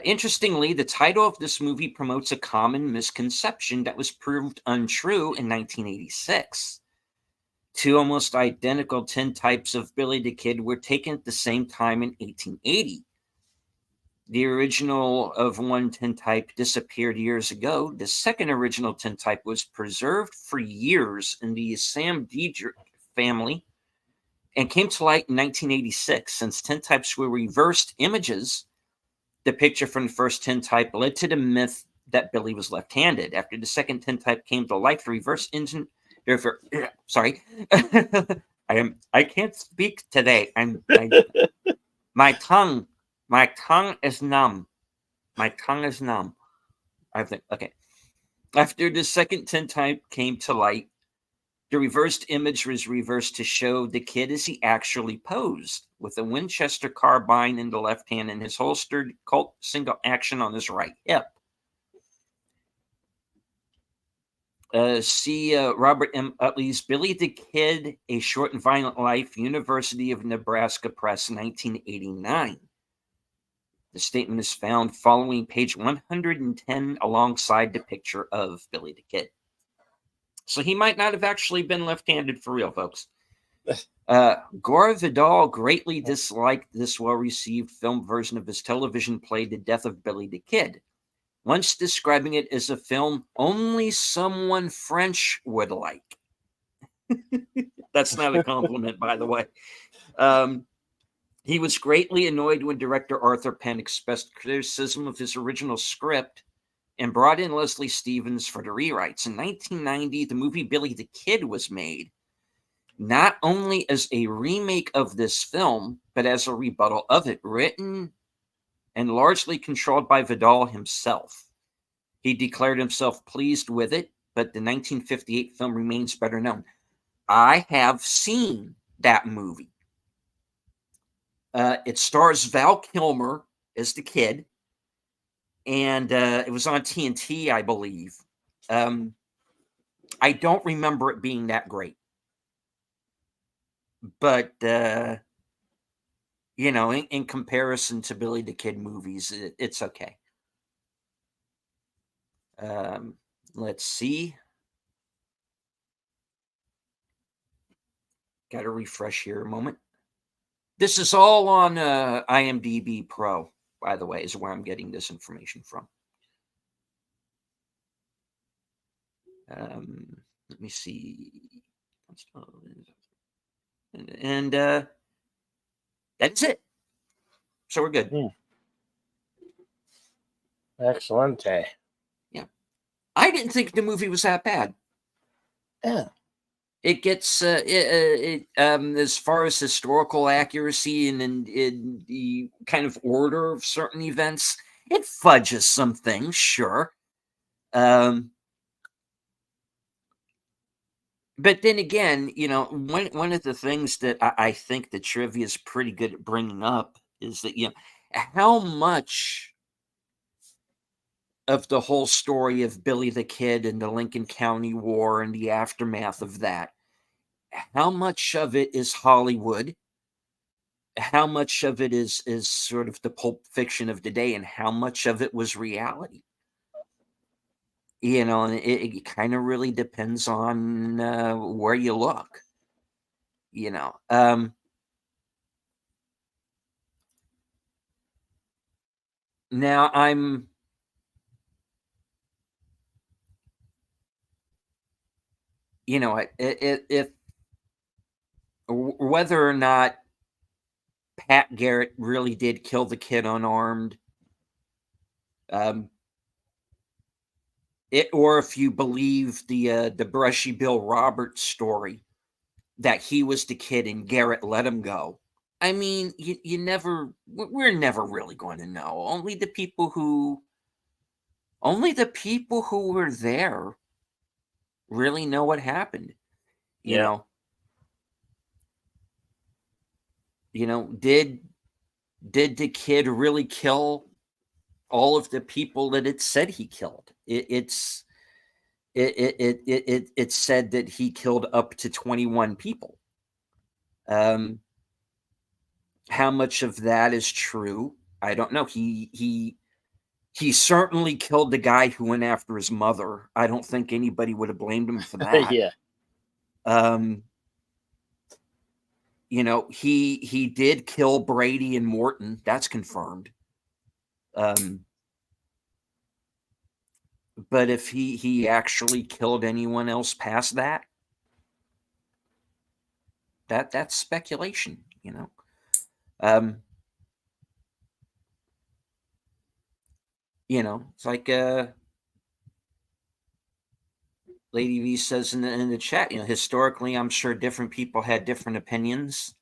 Interestingly, the title of this movie promotes a common misconception that was proved untrue in 1986. Two almost identical tintypes of Billy the Kid were taken at the same time in 1880. The original of one tintype disappeared years ago. The second original tintype was preserved for years in the Sam Diedrich family and came to light in 1986. Since tintypes were reversed images, the picture from the first tintype led to the myth that Billy was left-handed. After the second tintype came to life, the reverse engine. Sorry, I can't speak today. My tongue is numb. My tongue is numb. I think okay. After the second tintype came to light, the reversed image was reversed to show the kid as he actually posed, with a Winchester carbine in the left hand and his holstered Colt single action on his right hip. See Robert M. Utley's Billy the Kid, A Short and Violent Life, University of Nebraska Press, 1989. The statement is found following page 110 alongside the picture of Billy the Kid. So he might not have actually been left-handed for real, folks. Gore Vidal greatly disliked this well-received film version of his television play, The Death of Billy the Kid, once describing it as a film only someone French would like. That's not a compliment, by the way. He was greatly annoyed when director Arthur Penn expressed criticism of his original script and brought in Leslie Stevens for the rewrites. In 1990, the movie Billy the Kid was made, not only as a remake of this film, but as a rebuttal of it, written and largely controlled by Vidal himself. He declared himself pleased with it, but the 1958 film remains better known. I have seen that movie. It stars Val Kilmer as the kid, and it was on TNT, I believe. I don't remember it being that great. But, in comparison to Billy the Kid movies, it's okay. Let's see. Got to refresh here a moment. This is all on IMDb Pro, by the way, is where I'm getting this information from. Let me see. And that's it. So we're good. Excellent. Yeah. I didn't think the movie was that bad. Yeah. It gets as far as historical accuracy and in the kind of order of certain events, it fudges some things, sure. But then again, one of the things that I think the trivia is pretty good at bringing up is that how much the whole story of Billy the Kid and the Lincoln County War and the aftermath of that. How much of it is Hollywood? How much of it is sort of the pulp fiction of today, and how much of it was reality? And it kind of really depends on where you look. Now I'm if whether or not Pat Garrett really did kill the kid unarmed, or if you believe the Brushy Bill Roberts story that he was the kid and Garrett let him go. I mean, we're never really going to know. Only the people who were there really know what happened. Did the kid really kill all of the people that it said he killed? It's said that he killed up to 21 people. How much of that is true? I don't know. He certainly killed the guy who went after his mother. I don't think anybody would have blamed him for that. Yeah. He did kill Brady and Morton. That's confirmed. But if he actually killed anyone else past that's speculation, it's like Lady V says in the chat, historically, I'm sure different people had different opinions.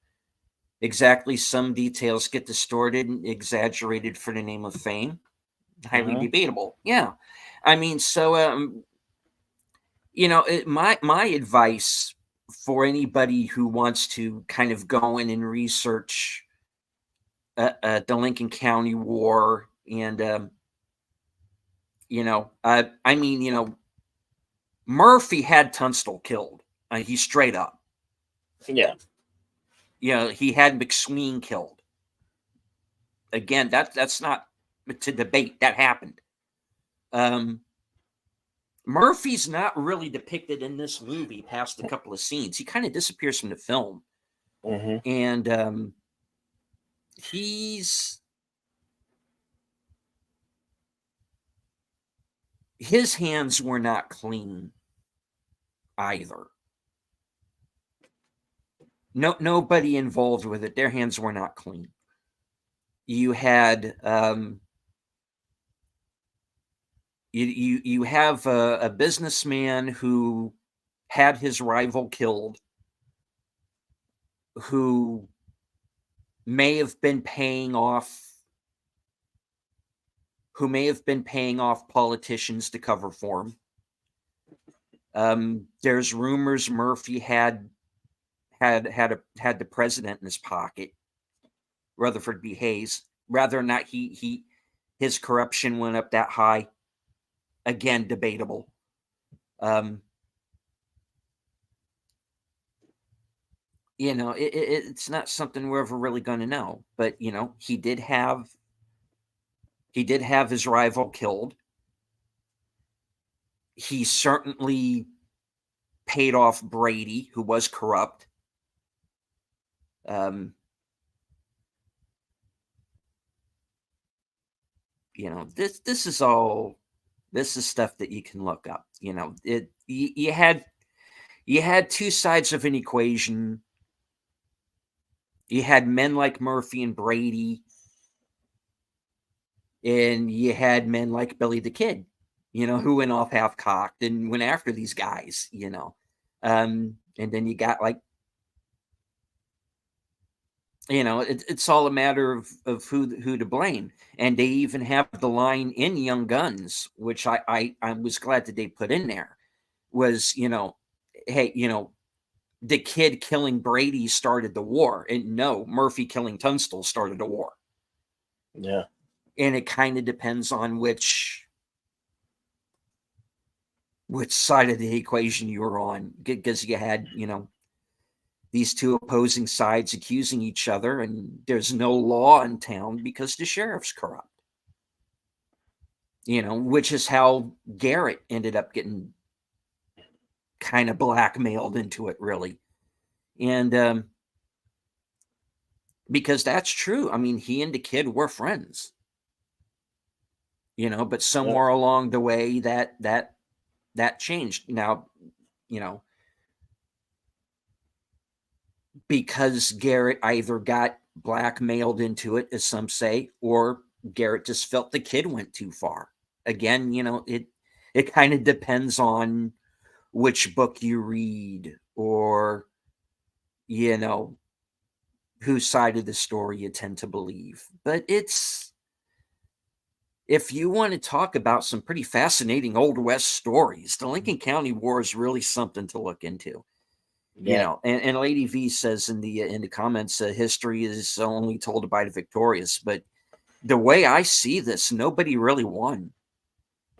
Exactly, some details get distorted and exaggerated for the name of fame. Highly debatable. Yeah. I mean, so my advice for anybody who wants to kind of go in and research the Lincoln County War, and I mean, Murphy had Tunstall killed. He's straight up. Yeah. He had McSween killed. Again, that's not to debate. That happened. Murphy's not really depicted in this movie past a couple of scenes. He kind of disappears from the film. Mm-hmm. And his hands were not clean either. Nobody involved with it. Their hands were not clean. You had you have a businessman who had his rival killed, who may have been paying off politicians to cover for him. There's rumors Murphy had the president in his pocket, Rutherford B. Hayes. Whether or not his corruption went up that high, again, debatable. It's not something we're ever really going to know. But he did have his rival killed. He certainly paid off Brady, who was corrupt. This is stuff that you can look up. You had two sides of an equation. You had men like Murphy and Brady, and you had men like Billy the Kid, who went off half-cocked and went after these guys, and then you got it's all a matter of who to blame. And they even have the line in Young Guns, which I was glad that they put in there, was, hey, the kid killing Brady started the war. And no, Murphy killing Tunstall started the war. Yeah. And it kind of depends on which which side of the equation you were on, because you had, these two opposing sides accusing each other, and there's no law in town because the sheriff's corrupt. Which is how Garrett ended up getting kind of blackmailed into it, really. And because that's true. I mean, he and the kid were friends, but somewhere along the way that changed. Now, because Garrett either got blackmailed into it, as some say, or Garrett just felt the kid went too far. Again, it kind of depends on which book you read, or whose side of the story you tend to believe. But if you want to talk about some pretty fascinating Old West stories, the Lincoln County War is really something to look into. And Lady V says in the comments, history is only told by the victorious. But the way I see this, nobody really won.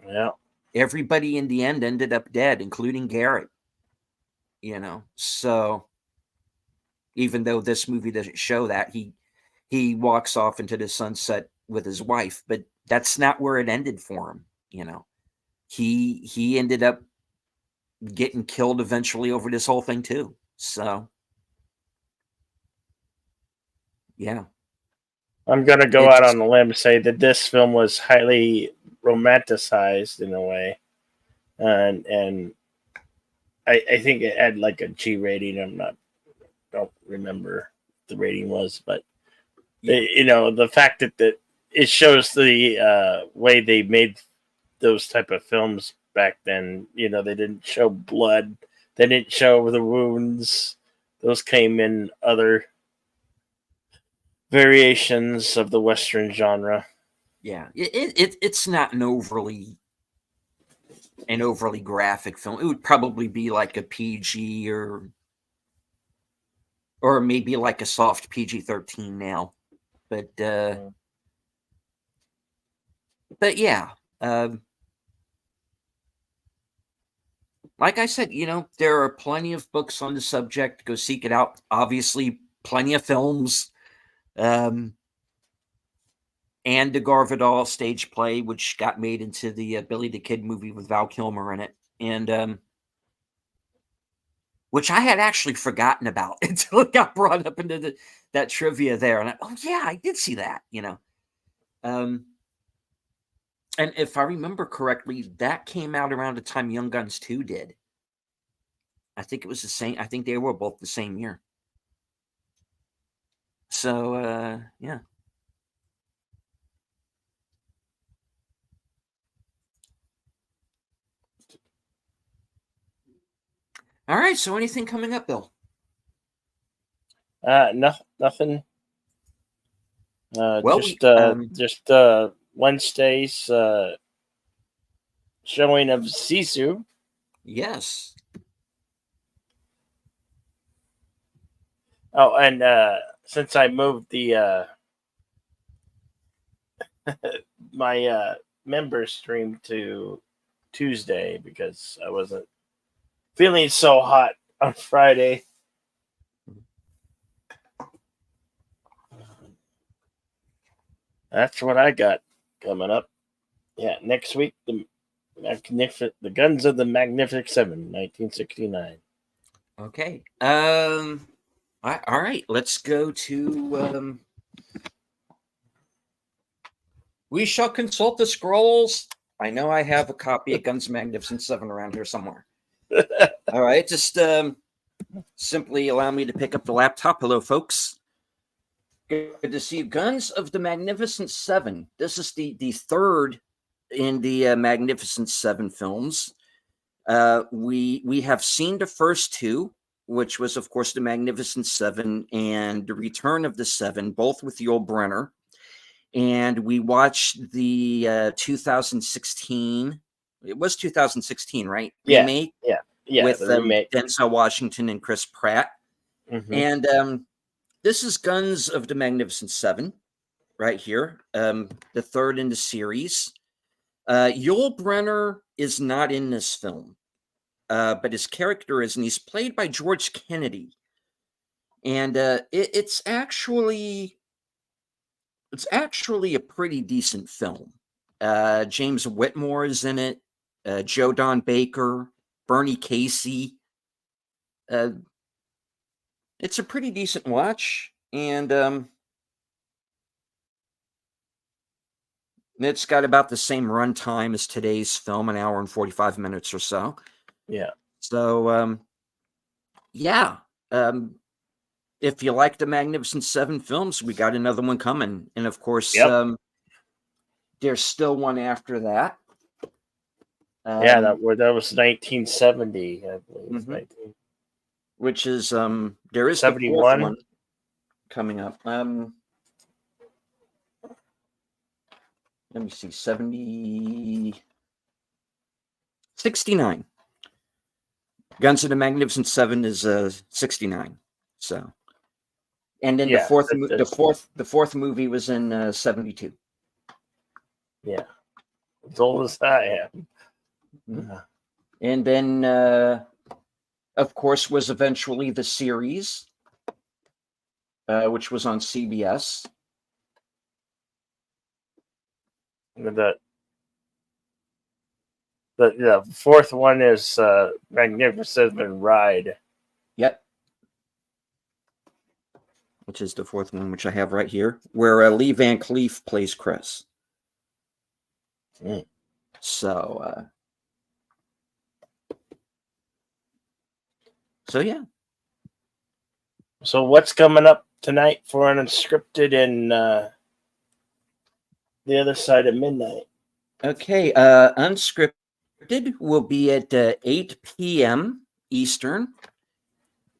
Yeah. Everybody in the end ended up dead, including Garrett. So even though this movie doesn't show that, he walks off into the sunset with his wife, but that's not where it ended for him. He ended up getting killed eventually over this whole thing too. So yeah, I'm gonna go out on a limb and say that this film was highly romanticized in a way, and I think it had like a G rating. Don't remember the rating was, but the fact that it shows the way they made those type of films back then. They didn't show blood, they didn't show the wounds. Those came in other variations of the Western genre. Yeah, it's not an overly graphic film. It would probably be like a PG or maybe like a soft PG-13 now. But yeah, like I said, there are plenty of books on the subject. Go seek it out. Obviously, plenty of films. And the Gore Vidal stage play, which got made into the Billy the Kid movie with Val Kilmer in it. And which I had actually forgotten about until it got brought up into that trivia there. And I did see that, And if I remember correctly, that came out around the time Young Guns 2 did. I think it was the same. I think they were both the same year. So, yeah. All right. So anything coming up, Bill? Nothing. Well, just Wednesday's showing of Sisu. Yes. Oh, and since I moved the my member stream to Tuesday because I wasn't feeling so hot on Friday. That's what I got coming up. Yeah, next week the Guns of the Magnificent Seven, 1969. Okay. All right. Let's go to. We shall consult the scrolls. I know I have a copy of Guns of Magnificent 7 around here somewhere. All right. Just simply allow me to pick up the laptop. Hello, folks. Good to see you. Guns of the Magnificent 7. This is the third in the Magnificent 7 films. We have seen the first two, which was, of course, the Magnificent 7 and the Return of the 7, both with Yul Brynner. And we watched the 2016. It was 2016, right? Yeah, remake. Yeah. With Denzel Washington and Chris Pratt. Mm-hmm. And this is Guns of the Magnificent 7, right here. The third in the series. Yul Brynner is not in this film, but his character is, and he's played by George Kennedy. And it's actually a pretty decent film. James Whitmore is in it. Joe Don Baker, Bernie Casey. It's a pretty decent watch, and it's got about the same runtime as today's film, an hour and 45 minutes or so. Yeah. So, yeah. If you like the Magnificent Seven films, we got another one coming. And of course, there's still one after that. Yeah, that was 1970, I believe. Mhm. Which is there is the 71? fourth one coming up. Let me see, 69. Guns of the Magnificent Seven is 69. So, and then Yeah, the fourth movie was in 72. Yeah, as old as I am. And then, of course, was eventually the series, which was on CBS. The fourth one is Magnificent Ride. Yep. Which is the fourth one, which I have right here, where Lee Van Cleef plays Chris. So yeah. So what's coming up tonight for an Unscripted and The Other Side of Midnight? Okay, Unscripted will be at 8 p.m. Eastern.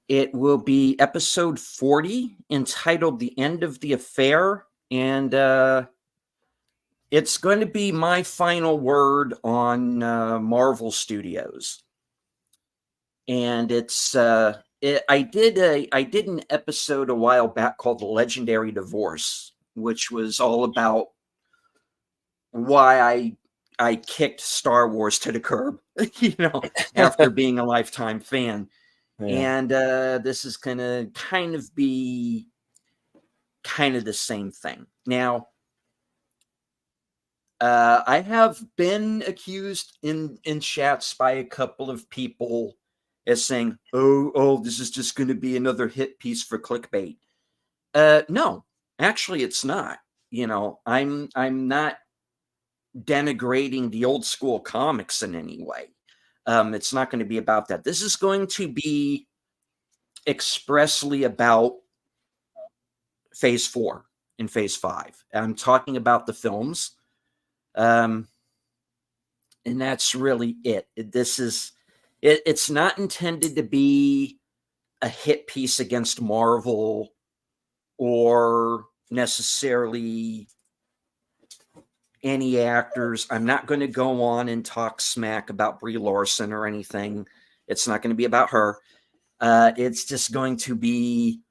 It will be episode 40, entitled The End of the Affair, and it's going to be my final word on Marvel Studios. And it's I did an episode a while back called The Legendary Divorce, which was all about why I kicked Star Wars to the curb, after being a lifetime fan. Yeah. And this is gonna kind of be the same thing. Now, I have been accused in chats by a couple of people as saying, "Oh, this is just going to be another hit piece for clickbait." No, actually, it's not. I'm not denigrating the old school comics in any way. It's not going to be about that. This is going to be expressly about Phase 4 and Phase 5. I'm talking about the films. And that's really it. It's not intended to be a hit piece against Marvel or necessarily any actors. I'm not going to go on and talk smack about Brie Larson or anything. It's not going to be about her. It's just going to be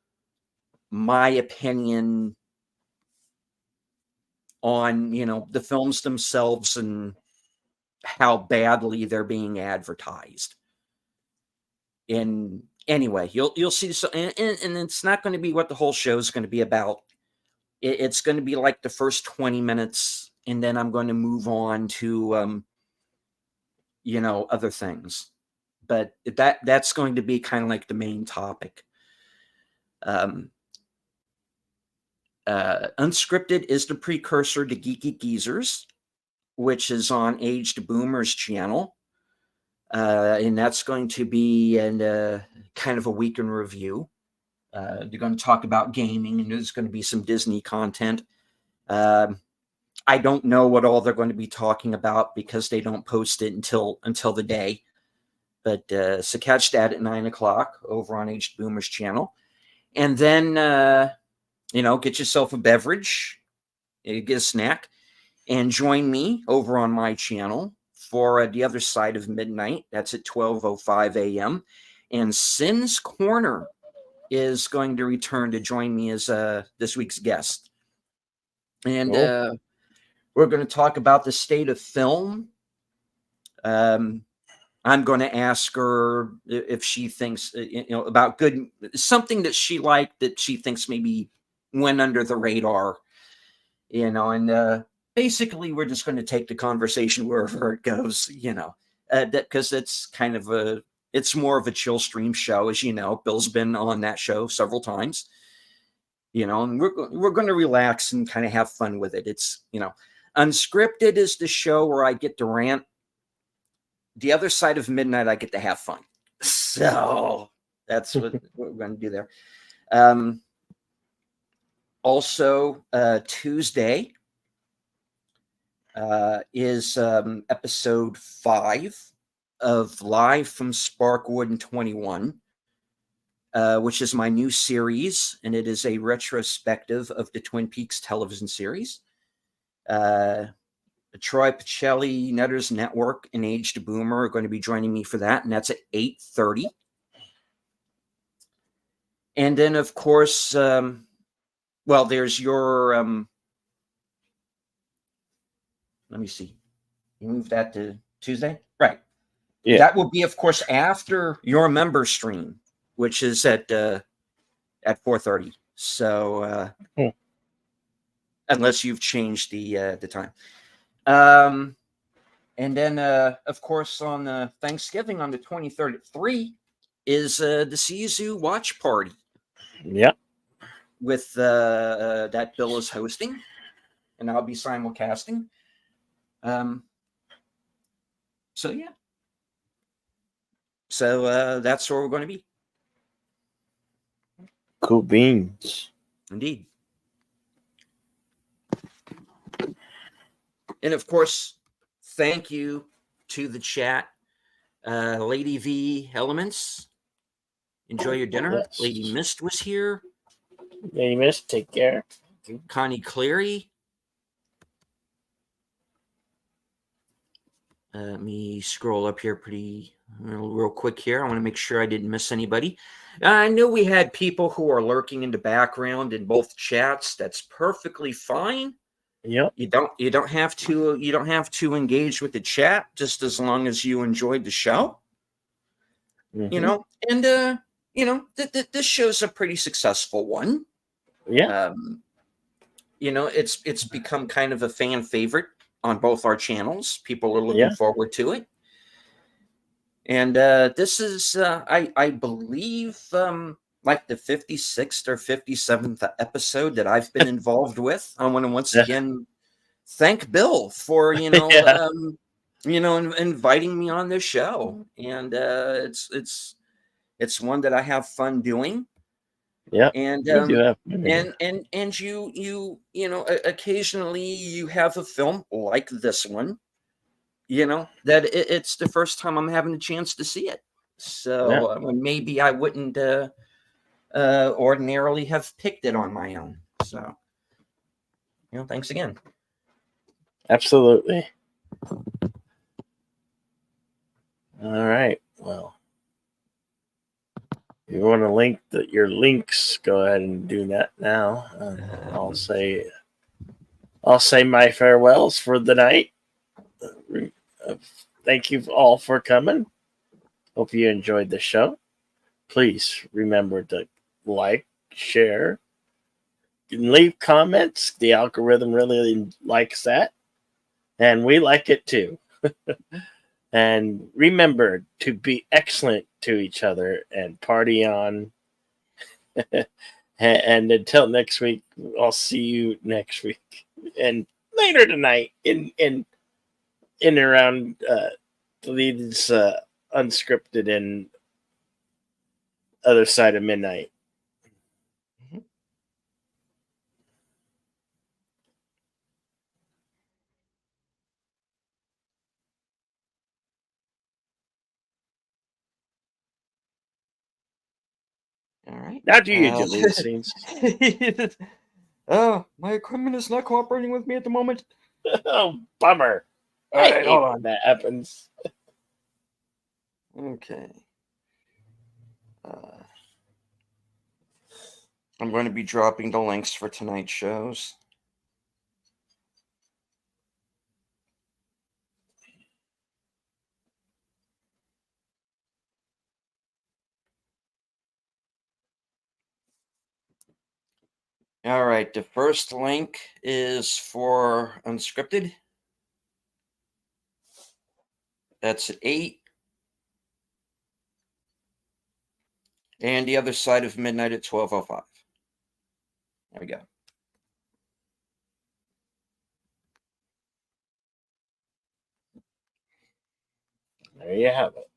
my opinion on, the films themselves and how badly they're being advertised. And anyway, you'll see. So, and it's not going to be what the whole show is going to be about. It's going to be like the first 20 minutes, and then I'm going to move on to, other things. But that's going to be kind of like the main topic. Unscripted is the precursor to Geeky Geezers, which is on Aged Boomers channel. And that's going to be kind of a weekend review. They're going to talk about gaming, and there's going to be some Disney content. I don't know what all they're going to be talking about because they don't post it until the day. But so catch that at 9:00 over on Aged Boomers channel. And then, get yourself a beverage, get a snack, and join me over on my channel for The Other Side of Midnight. That's at 12:05 a.m. And Sin's Corner is going to return to join me as this week's guest. And we're going to talk about the state of film, I'm going to ask her if she thinks, about something that she liked that she thinks maybe went under the radar, and basically we're just going to take the conversation wherever it goes, because it's more of a chill stream show. As you know, Bill's been on that show several times, and we're going to relax and kind of have fun with it. It's, unscripted is the show where I get to rant. The other side of midnight, I get to have fun. So that's what we're going to do there. Also, Tuesday is episode 5 of Live from Sparkwood and 21, which is my new series, and it is a retrospective of the Twin Peaks television series. Troy Pacelli, Netter's Network, and Aged Boomer are going to be joining me for that, and that's at 8:30. And then, of course, there's your, let me see. You moved that to Tuesday? Right. Yeah. That will be, of course, after your member stream, which is at 4:30. So, unless you've changed the time. And then, of course, on Thanksgiving on the 23rd at 3 is the Sisu Watch Party. Yep. With that Bill is hosting, and I'll be simulcasting. So, yeah. So that's where we're going to be. Cool beans. Indeed. And, of course, thank you to the chat. Lady V Elements, enjoy your dinner. Yes. Lady Mist was here. Lady Mist, take care. Connie Cleary. Let me scroll up here real quick here. I want to make sure I didn't miss anybody. I know we had people who are lurking in the background in both chats. That's perfectly fine. Yep. You don't have to engage with the chat, just as long as you enjoyed the show. Mm-hmm. And this show's a pretty successful one. Yeah. It's become kind of a fan favorite on both our channels. People are looking forward to it. And this is I believe like the 56th or 57th episode that I've been involved with. I want to once again thank Bill for inviting me on this show, and it's one that I have fun doing. Yeah, and you occasionally you have a film like this one, that it's the first time I'm having a chance to see it. So maybe I wouldn't ordinarily have picked it on my own. So, thanks again. Absolutely. All right. Well, if you want to link your links, go ahead and do that now. I'll say my farewells for the night. Thank you all for coming. Hope you enjoyed the show. Please remember to like, share, and leave comments. The algorithm really likes that, and we like it too. And remember to be excellent to each other and party on. And until next week, I'll see you next week and later tonight in around these unscripted and other side of midnight. All right. Now do you delete scenes? Oh, my equipment is not cooperating with me at the moment. Oh, bummer. All right, hold on. That happens. Okay. I'm going to be dropping the links for tonight's shows. All right, the first link is for Unscripted. That's at 8. And The Other Side of Midnight at 12:05. There we go. There you have it.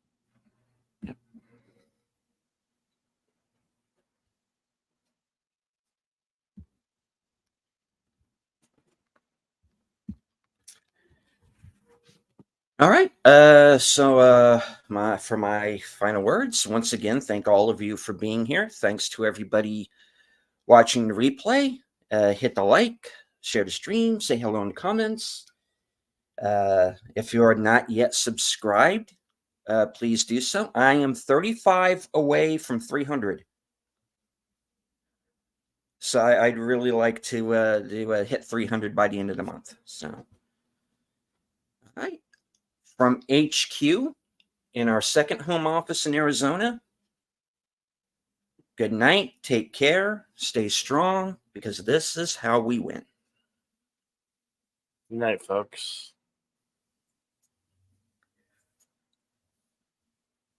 All right. For my final words, once again, thank all of you for being here. Thanks to everybody watching the replay. Hit the like, share the stream, say hello in the comments. If you are not yet subscribed, please do so. I am 35 away from 300. So I'd really like to hit 300 by the end of the month. So, all right. From HQ in our second home office in Arizona, good night. Take care. Stay strong, because this is how we win. Good night, folks.